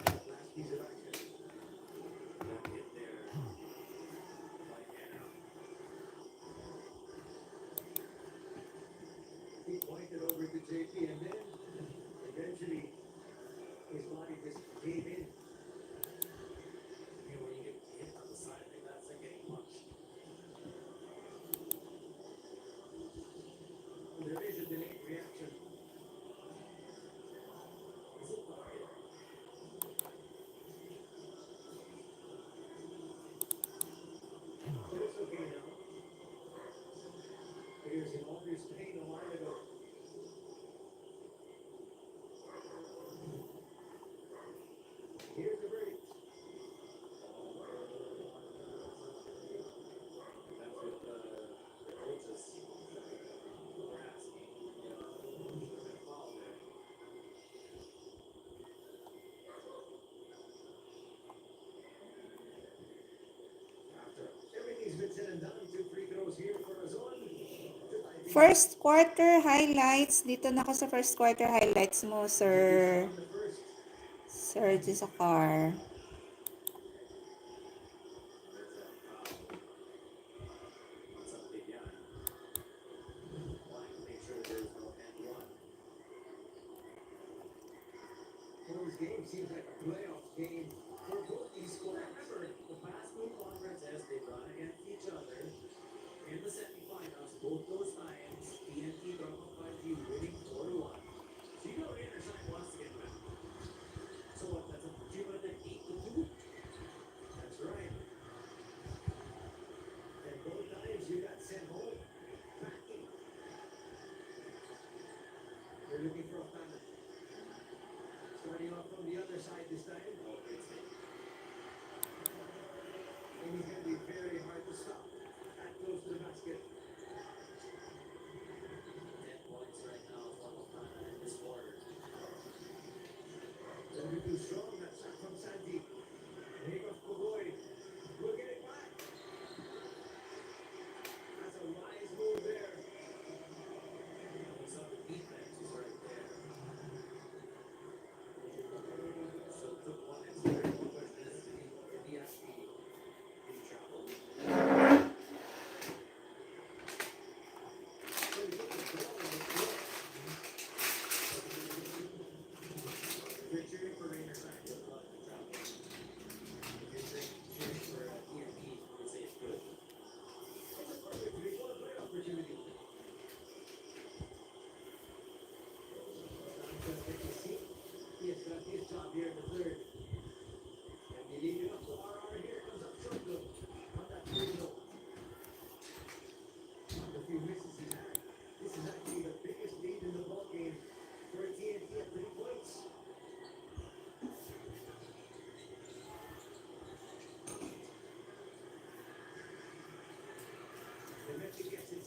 Speaker 7: Last piece of action. Don't get there. Like now. He pointed over to JP and then eventually his body just gave in. You know, when you get hit on the side, I think that's like getting much. There is a delayed reaction. Is it target? But it's okay now. Here's an obvious pain a while ago. Here's the break. That's what the coaches were asking. You know, the foul there. After everything's been said and done, 2 free throws here for Azon.
Speaker 3: First quarter highlights. Dito na ako sa first quarter highlights mo, Sir.
Speaker 7: On the first.
Speaker 3: Sergio sa car.
Speaker 7: There's that foul. What's up, Big Yan? Wanting to make sure that there's no end one. Well, this game seems like a playoff game for both these squads. Remember, the past two conferences, they've gone against each other in the semifinals. Both those times, TNT dropped a 5-2, winning 4-1. So you know Riverside wants to get back. So what? That's a cumulative 8-2. That's right. And both times you got sent home. Packing. They're looking for a famine. Starting off from the other side this time. And he's going to be very hard to stop. That close to the basket. 10 points right now for Okana in this quarter. Don't be too strong. That shot from Santi. And here goes Kogoy. We'll get it back. That's a wise move there. We saw the defense was right there. So took one extra to push this to the DSP in trouble. So he took the ball and the floor. They're cheering for Riverside to block the trouble. If you're cheering for TNT, you would say it's good. It's a perfect play opportunity. He has got his job here in the third. And they leave it up to RR. Here comes up short though. On that free throw. The few misses he had. This is actually the biggest lead in the ball game for TNT at 3 points. And Messi gets it.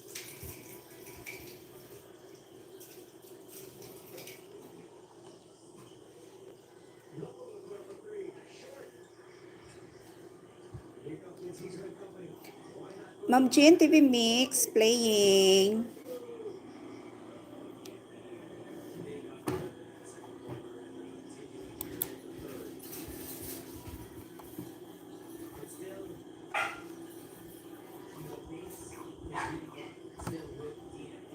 Speaker 7: Loco with number 3. Short. Here comes Enciso and company. Why not go?
Speaker 3: Ma'am Jean TV Mix playing.
Speaker 7: It's still, you know, pace is really good. Still with TNT.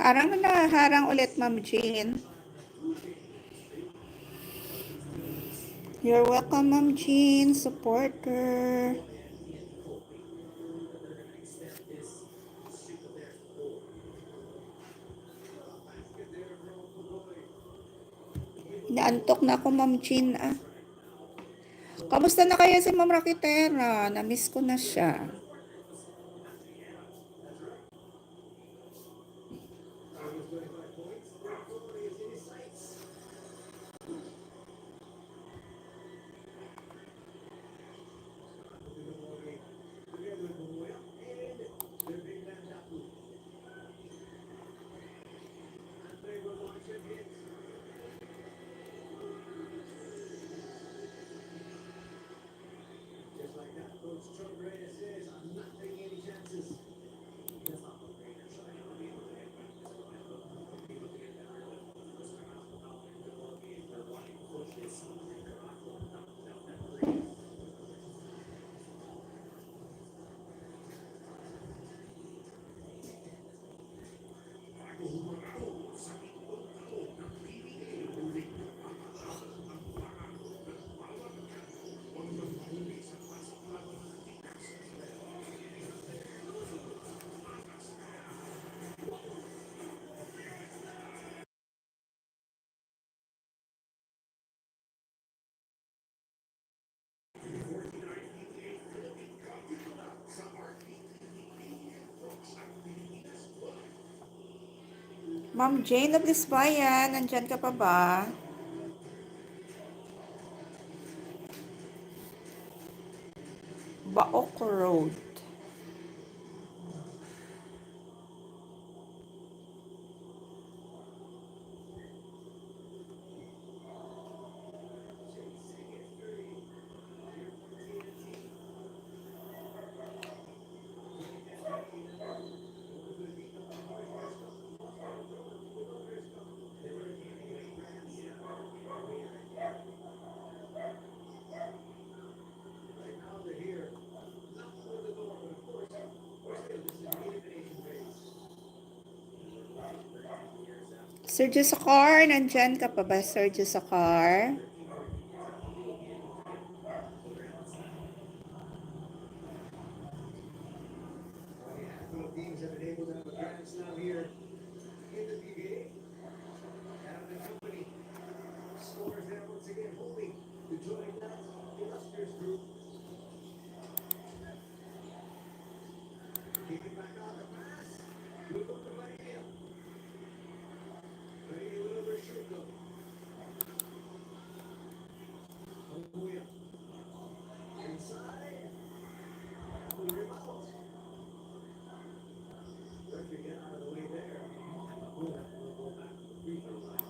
Speaker 3: Parang naharang ulit, Ma'am Jean. You're welcome, Ma'am Jean, supporter. Naantok na ako, Ma'am Jean. Kamusta na kaya si Ma'am Rakitera? Na-miss ko na siya. Ma'am Jane of Lisbayan, nandyan ka pa ba? Baok Road. Sergio Socar, nandyan ka pa ba, Sergio Socar?
Speaker 7: Teams have been able to have a grand slam here in the PBA. Adam and company. Scores there once again, hoping to join that illustrious group. Keeping back on the pass. Look up the Maria. Maria will overshoot them. Hallelujah. Inside. The rebound. Referee get out of the way there. Maguya will go back to the free throw line.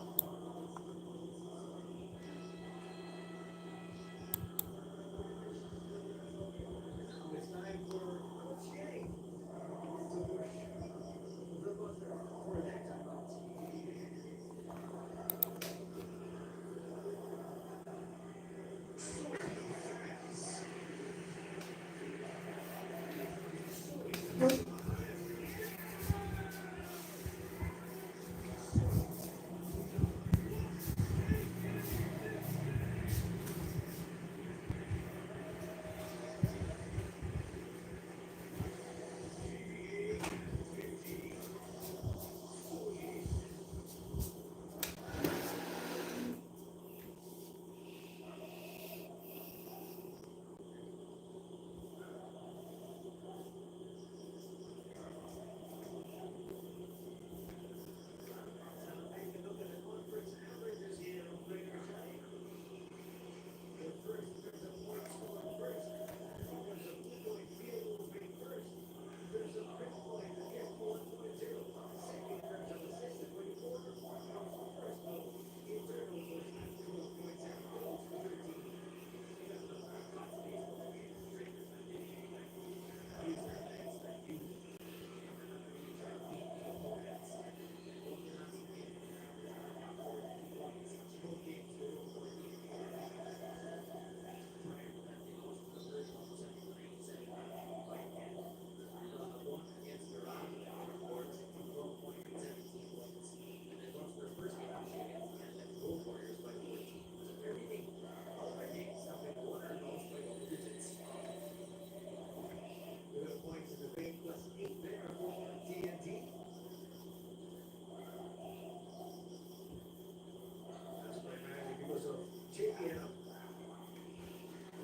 Speaker 7: p.m.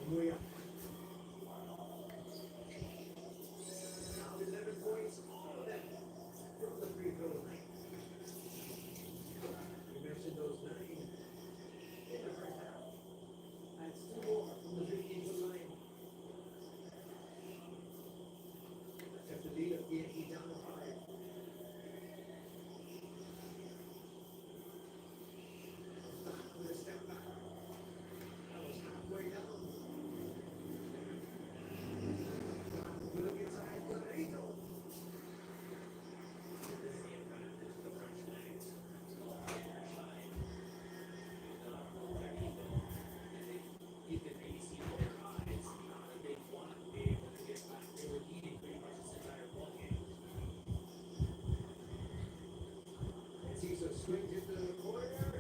Speaker 7: Umuwi ako. Now 11 points, all of them from the free throw line. You mentioned those 9 in the first half. That's 2 more from the 15-foot line. Kept the lead of PNP down to 5. With a step back. That was halfway down. Look inside, Guerrero. Jesus swings into the corner.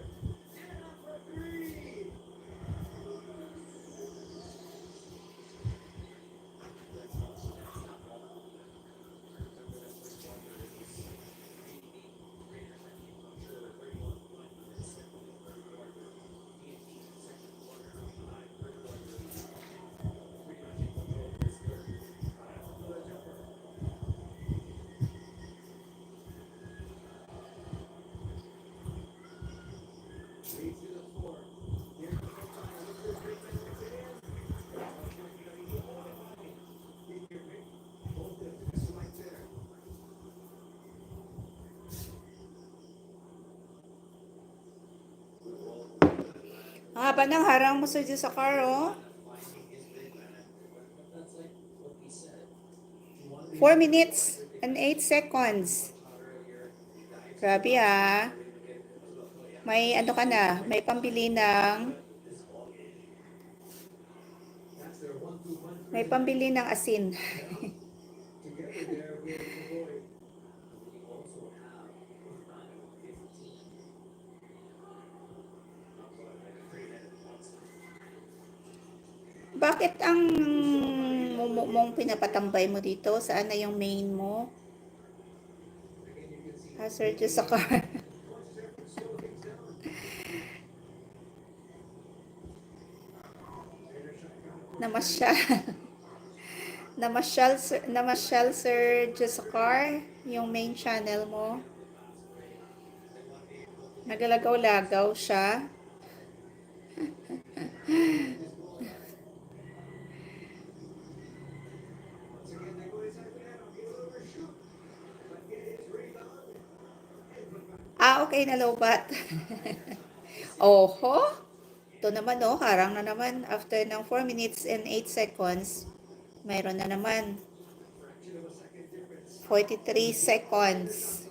Speaker 7: And up for 3. Leads to the floor. Here comes the time. Look for 3 minutes in. Both of them just right there.
Speaker 3: Haba ng harang mo, Sir sa car, oh. 4 minutes and 8 seconds. Grabe ah. May ano ka na, may pambili ng asin.
Speaker 7: Together there with the boy. We also have
Speaker 3: Bakit ang mumu mong pinapatambay mo dito? Saan na yung main mo? Sir sa car. Namasyal. Namasyal, Sir Jesscar, yung main channel mo. Nagalagaw-lagaw siya. Okay, nalobat. Oho. Ito naman, oh, harang na naman. After ng 4 minutes and 8 seconds, mayroon na naman. 43 seconds.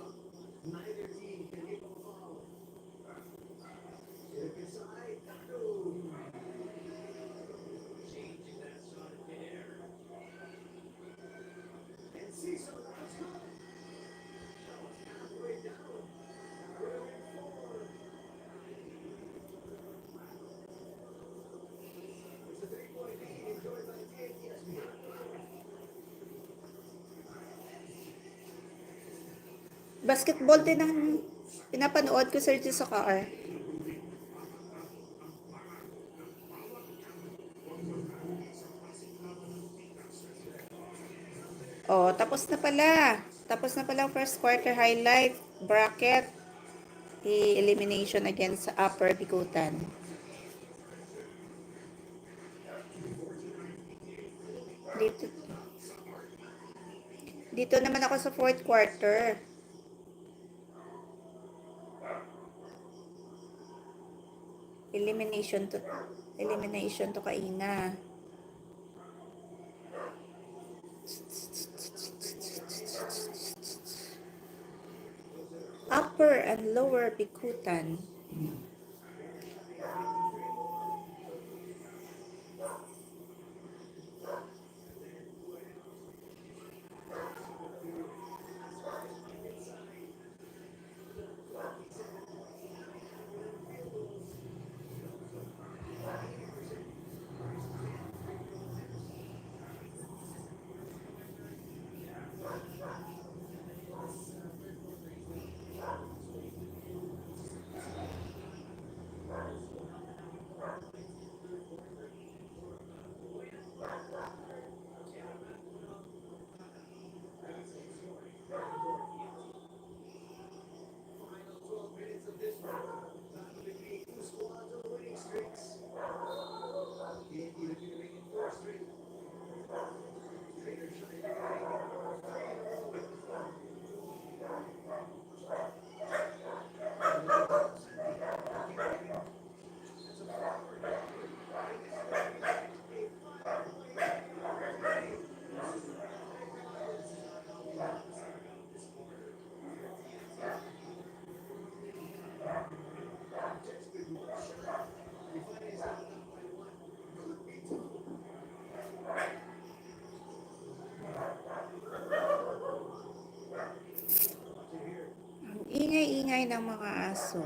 Speaker 3: Basketball din ang pinapanood ko, Sir sa car. Oh, tapos na pala. Tapos na pala ang first quarter highlight bracket. Elimination against Upper Bikutan. Dito naman ako sa fourth quarter. Elimination to Kaina. Upper and Lower Bikutan. Ang ingay-ingay ng mga aso.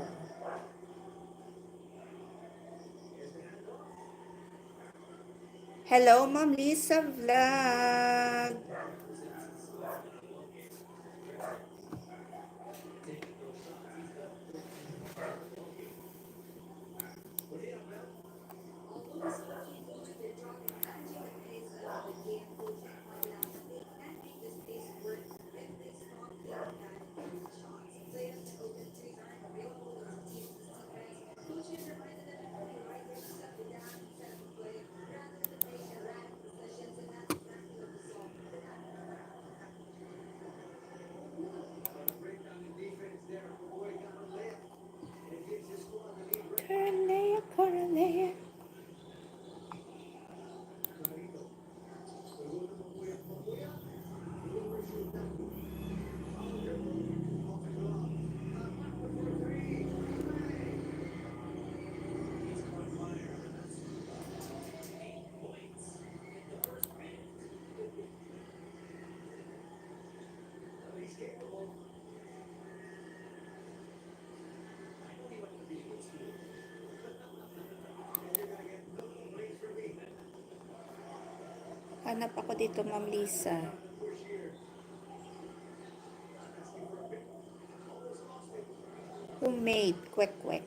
Speaker 3: Hello, Ma'am Lisa Vlog. Correlea, Correlea. Hanap ako dito, Ma'am Lisa. Homemade, kwek-kwek.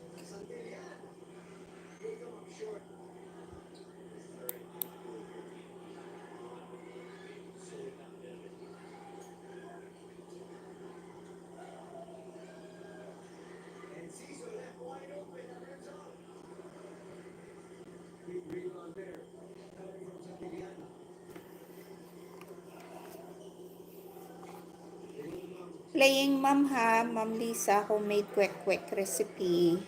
Speaker 3: Playing Ma'am ha, Ma'am Lisa, homemade kwek-kwek recipe.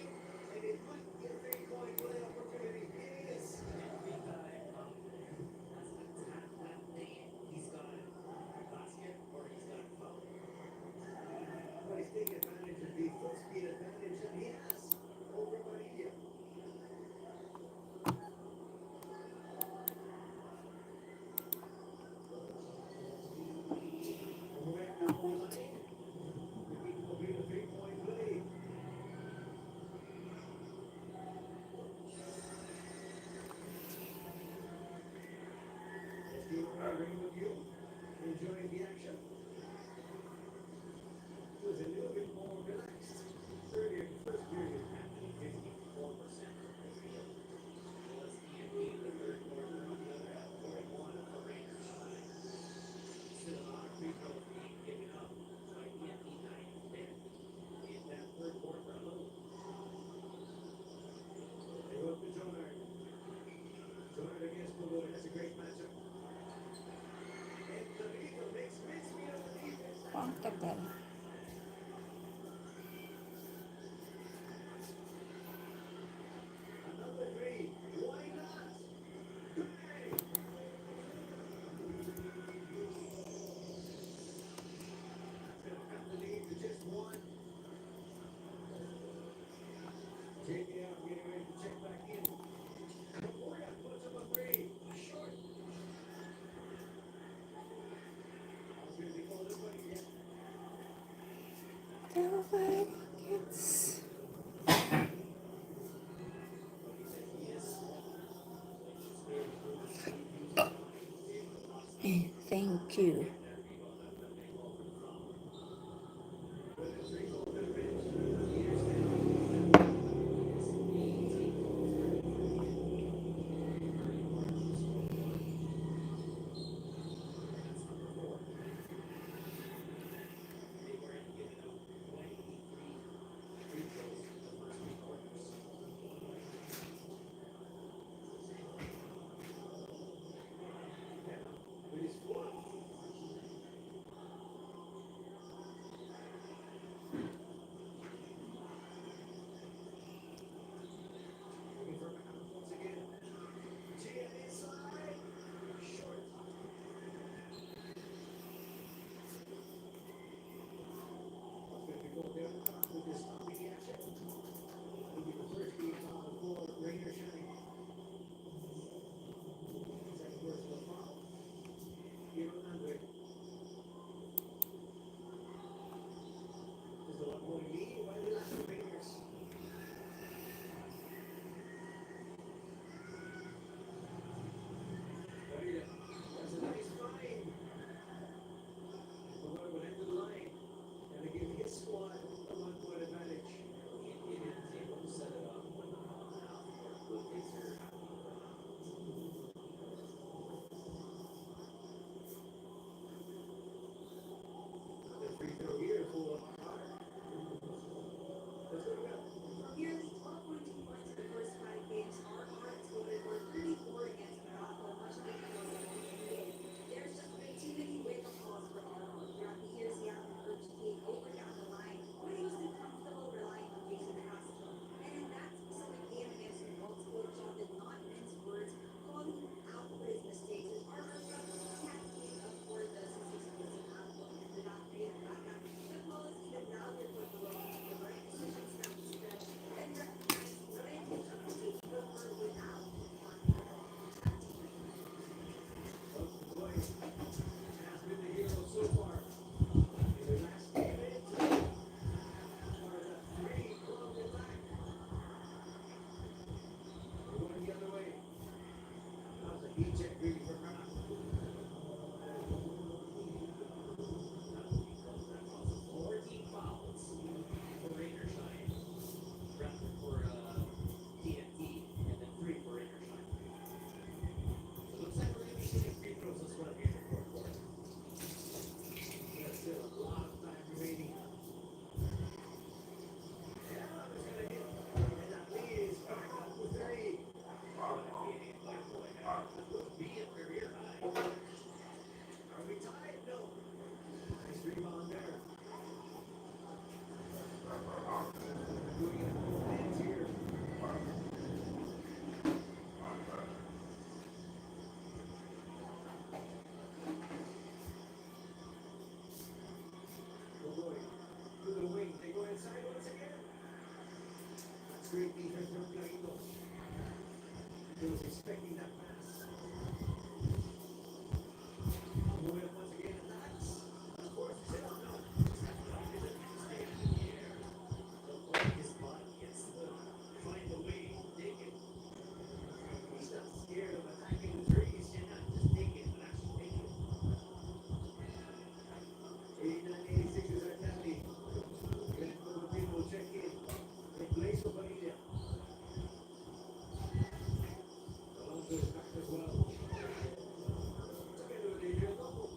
Speaker 3: Ang tagal. Nobody gets. Thank you.
Speaker 7: check really for crack. 14 fouls for Raiders. Rather for TNT, and then 3 for Raiders. So looks like we're going to be shooting free throws as well here in the fourth quarter. There's still a lot of time remaining. Yeah, it's going to hit. And that lead is back up to 3. Be a career high. Are we tied? No. Nice rebound there. Moving it both ends here. Oh boy. To the wing. They go inside once again. That's great defense from Carito. He was expecting that pass. Moving up once again, and that's, of course, he said, oh no. Stay in the air. Don't hold his body against the wall. Find the way, take it. He's not scared of attacking the threes. He's not just take it, but actually take it. 89-86 is our tally. Glenn Cogotin will check in. Replace Oparilla. Alonso is back as well. Together they do a double.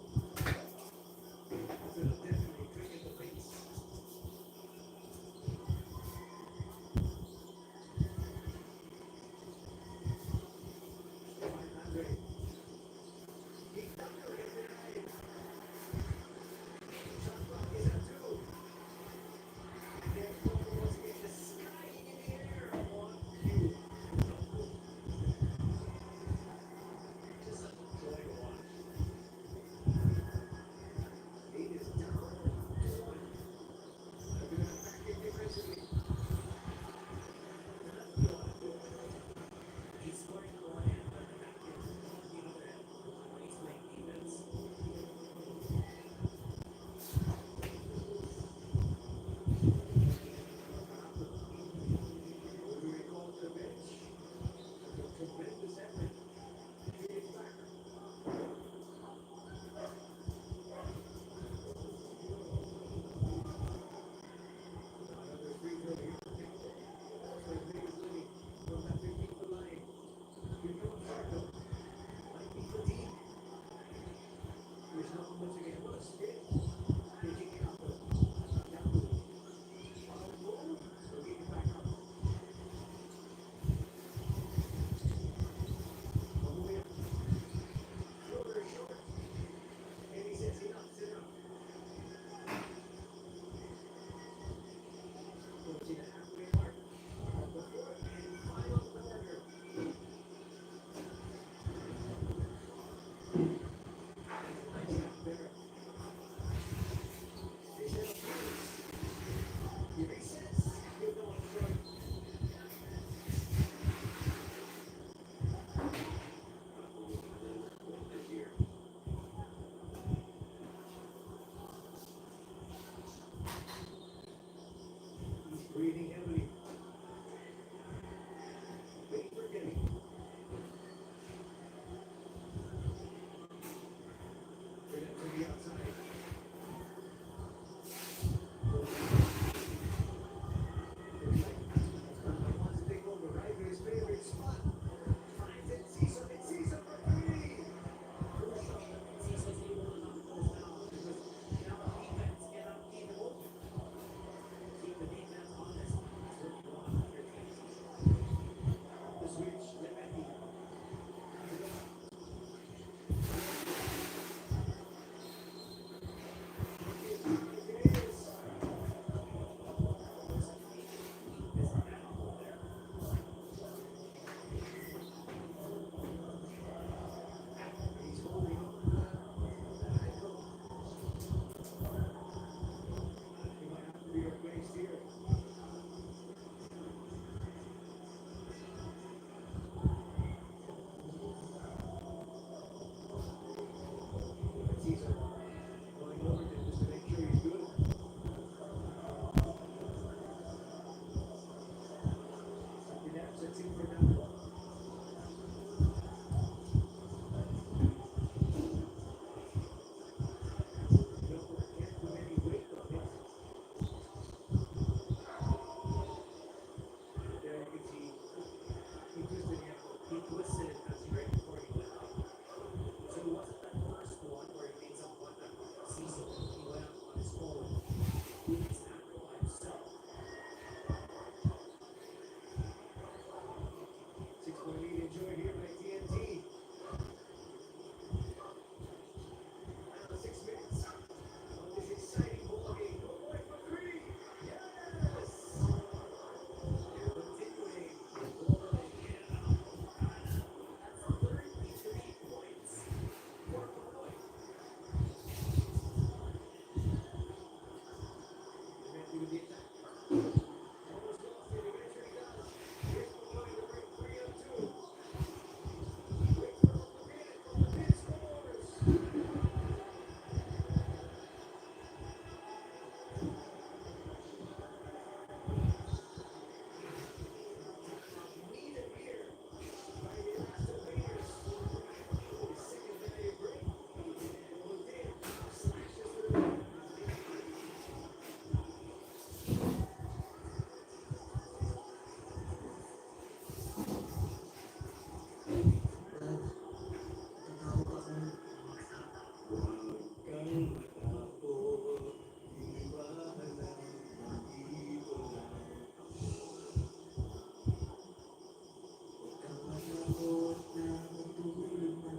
Speaker 7: enjoyed here by TNT. Final 6 minutes of this exciting ball game. Go boy for three. Yes. Continuing.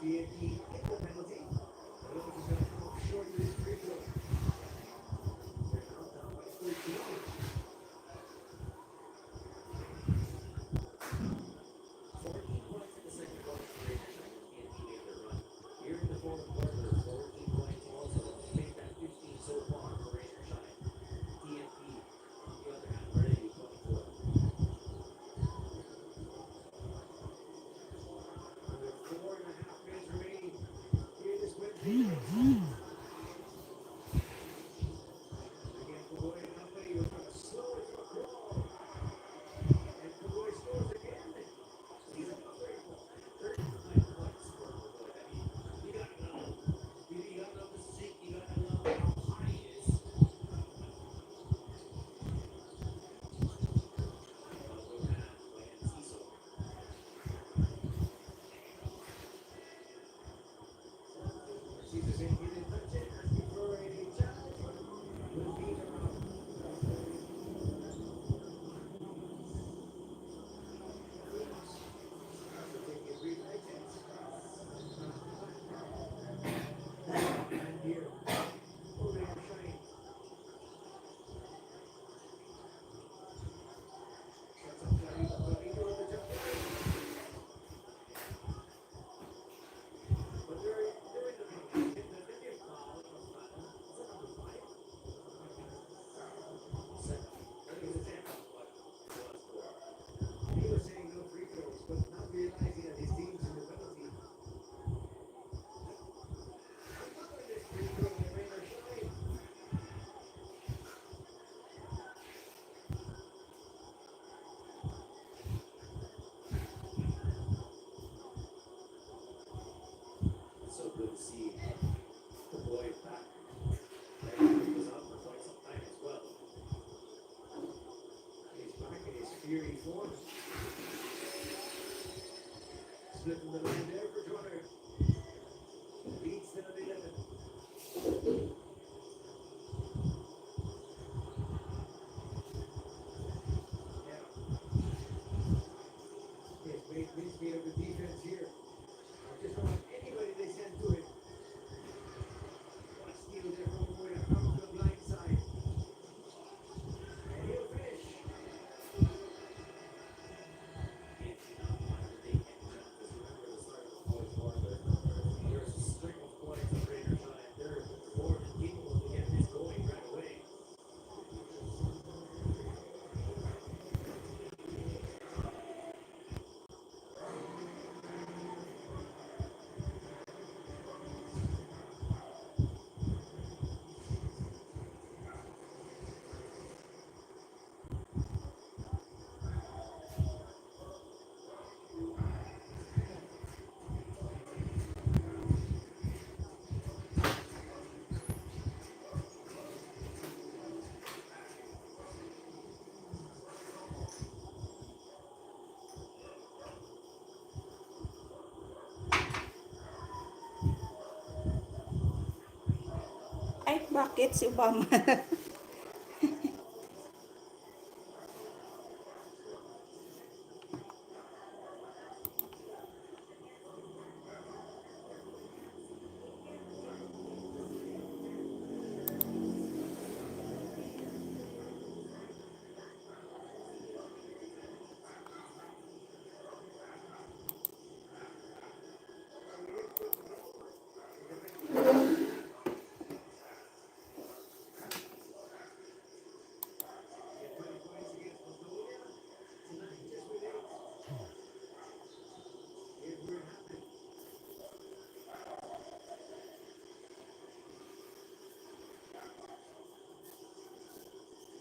Speaker 7: TNT hit the penalty. The Olympics is going to come up short of this free throw. They're now down by 13. 14 points in the second quarter for Rangers. TNT made their run. Here in the fourth quarter, 14 points also. Make that 15 so far for Ranger Shine. TNT, on the other hand, already 24. With 4.5 minutes remaining here this Wednesday. Again, Kawhi and company with a slow and a crawl. And Kawhi scores again. He's up 39 points for Kawhi. I mean, you gotta know. You gotta know the sink. You gotta know how high he is. Caesar's in, he didn't touch it. Asking for a challenge. Will be around. Also taking a brief exit. And here, over here, Shine. Sets up Clarito on the jump. But they're in the
Speaker 3: Ay, bakit si Obama?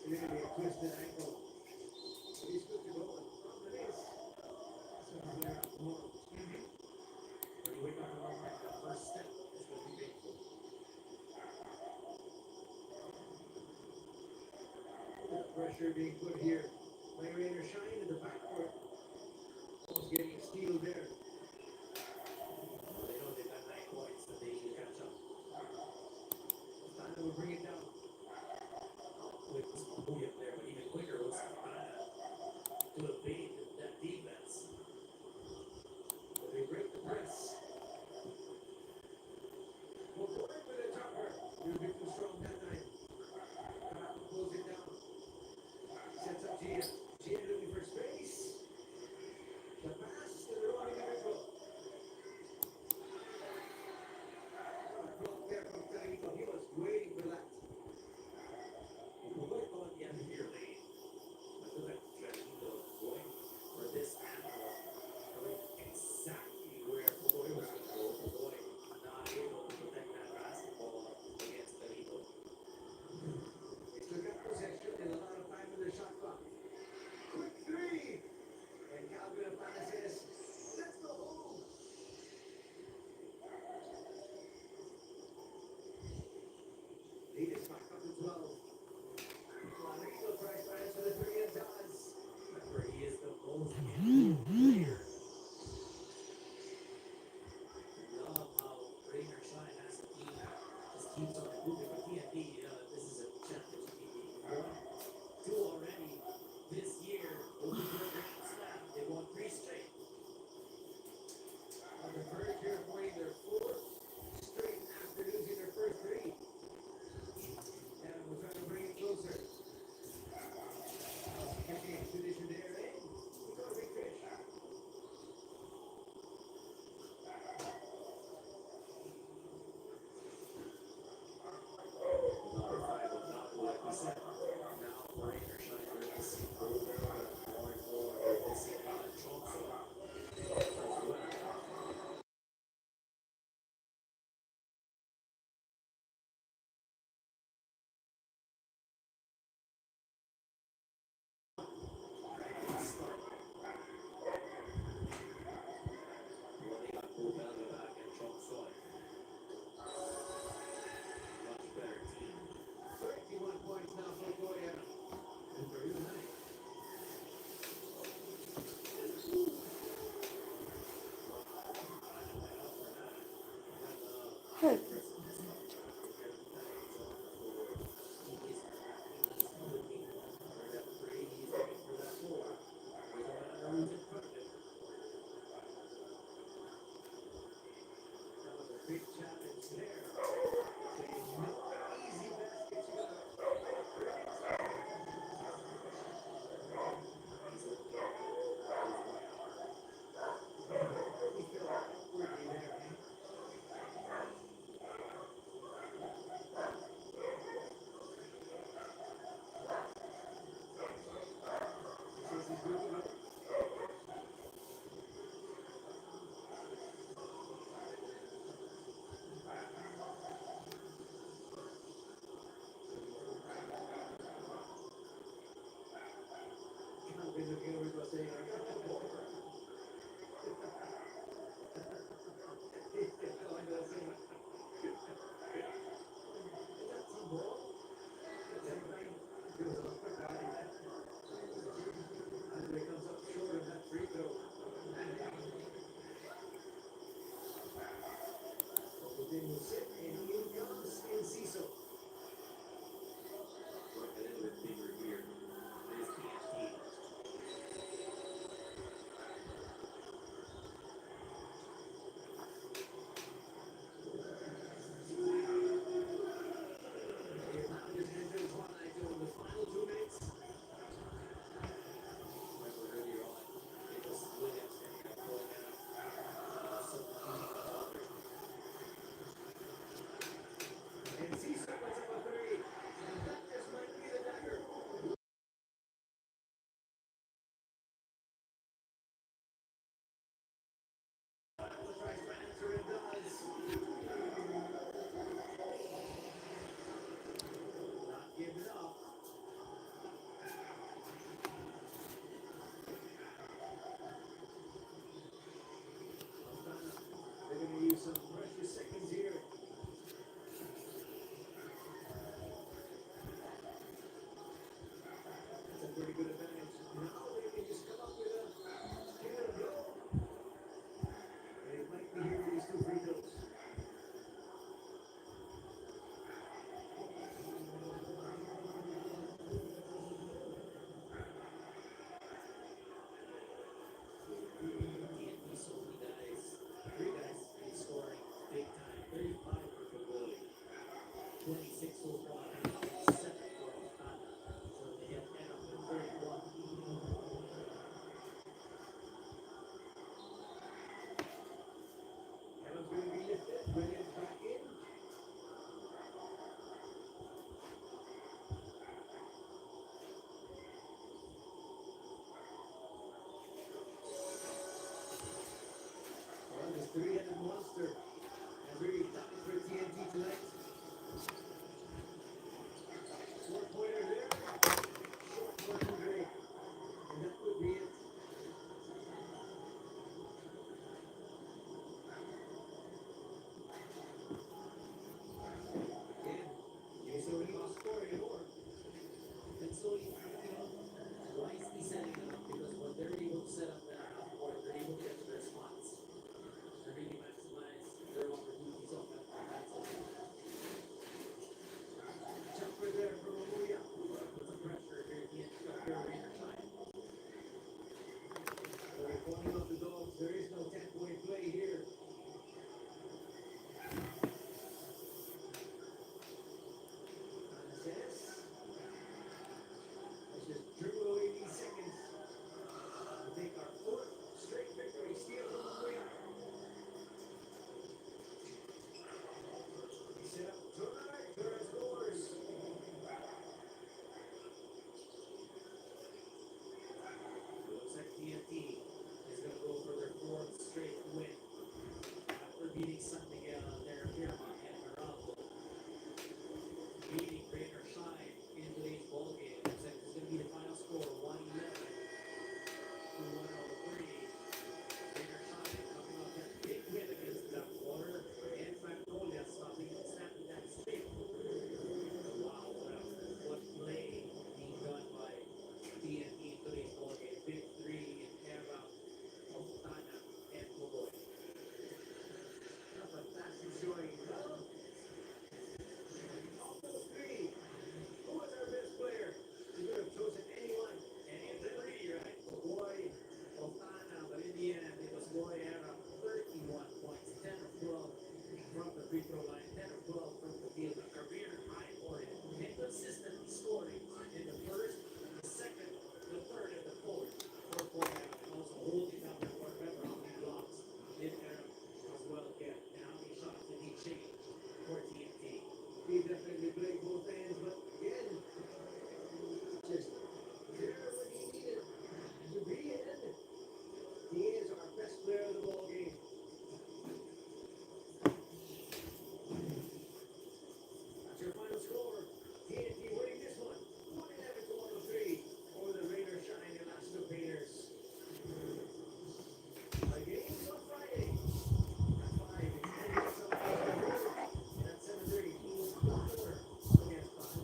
Speaker 7: Maybe a twisted ankle. But he's good to go. On the base. So he's there tomorrow. When you wake up in the morning, the first step is going to be painful. Look at the pressure being put here. By rain or shine in the backcourt. Almost getting a steal there. They know they've got 9 points that they should catch up. Fofana will bring it down. Quick move up there, but even quicker was Fofana to evade that defense. But they break the press. Well, forward with a jumper. You're a bit too strong that night. Fofana pulls it down. Sets up Gia. Gia looking for space. The pass to the wrong individual. Block there from Carito. He was waiting for that. Pugoy on the end here lane. I feel like Carito going for this angle. Going exactly where Pugoy was going to go. Pugoy not able to protect that basketball against Carito. They took up possession and a lot of time in the shot clock. Quick three! And Calvin Fofana says, let's go home! Lead is back up to 12. Juanito tries to answer the three and does. Remember, he is the most improved player. Love how rain or shine as a team just keeps on improving. For TNT, this is a championship team. They won 2 already this year. Over their Grand Slam, they won 3 straight. On the verge here of winning their 4th straight after losing their first 3. And we're trying to bring it closer. Catching expedition there, eh? We got a big fish. Number 5 of not like we said. Now rain or shine for this over going forward. We'll see Chonso as well. Much better team. 31 points now for Goya. And for United.
Speaker 3: Hey.
Speaker 7: Big challenge there. No easy baskets 26 so far, 7 for Okada. So they have end up with 31. Evans will be lifted, Williams back in. Well, this three-headed monster has really done it for TNT tonight. Four-pointer there. Short for Andre. And that would be it. Again, Jason really not scoring anymore. And so, wisely setting it up because when they're able to set up that half court, they're able to get to their spots. To really maximize their opportunities off that jumper there for Mamuya. Puts the pressure here at the end of their Raider side. They're calling out the dogs. There is no 10-point play here. Says, let's just dribble away these seconds. We'll take our fourth straight victory. Steal from Mamuya. Set up Turner. Turner scores. Looks like TNT is going to go for their fourth straight win after beating San Miguel on their Fairmont and Meralco. Beating Greater Shine in today's ballgame. Looks like it's going to be the final score 111 to 103. Greater Shine coming off that big win against Blackwater and Magnolia, snapping that streak. Wow, what play being done by TNT in today's ballgame. Big three in Era, Montana, and Mogoy. A fantastic showing. Of those three, who was our best player? We could have chosen anyone, any of the three, right? Mogoy, Montana, but in the end, it was Mogoy Era, 31 points, 10 of 12 from the free throw line, 10 of 12 from the field, a career high for him, and consistently scoring in the first, the second, the third, and the fourth. And also holding down the court, remember how many blocks did Era as well get, and how many shots did he change for TNT. He definitely played both ends, but again, just there when he needed to be in. He is our best player of the ball game. That's your final score. TNT winning this one, 111 to 103 over the Raider Shine Elasto Painters. Our games on Friday at 5. It's ending up and at 7:30. 4 against 5.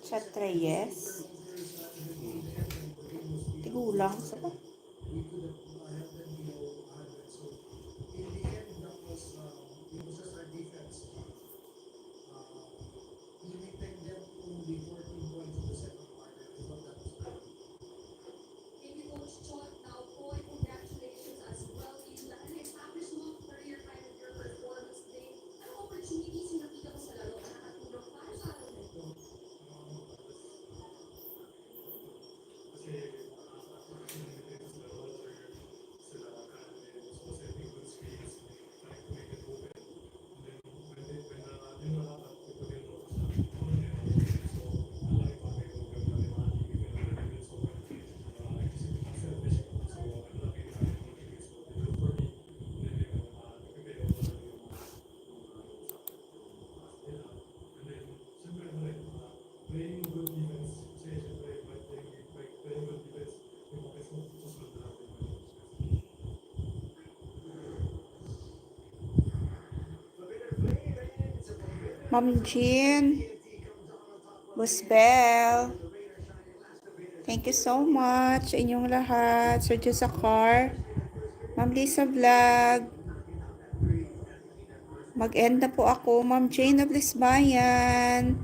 Speaker 3: Chat Reyes. Tigulang sa ba?
Speaker 4: Thank you, Coach Chot. Now, Paul, congratulations as well. Kailangan na-establish mo ang career kind of your performance today. Anong opportunities yung nakita mo sa laro na nakatulong para sa araw na ito?
Speaker 3: Ma'am Jean. Busbel. Thank you so much sa inyong lahat. Sir Josakar. Ma'am Lisa Vlog. Mag-end na po ako. Ma'am Jane of Lisbayan.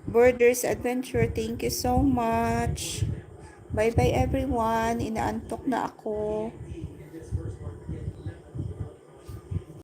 Speaker 3: Borders Adventure. Thank you so much. Bye-bye everyone. Inaantok na ako.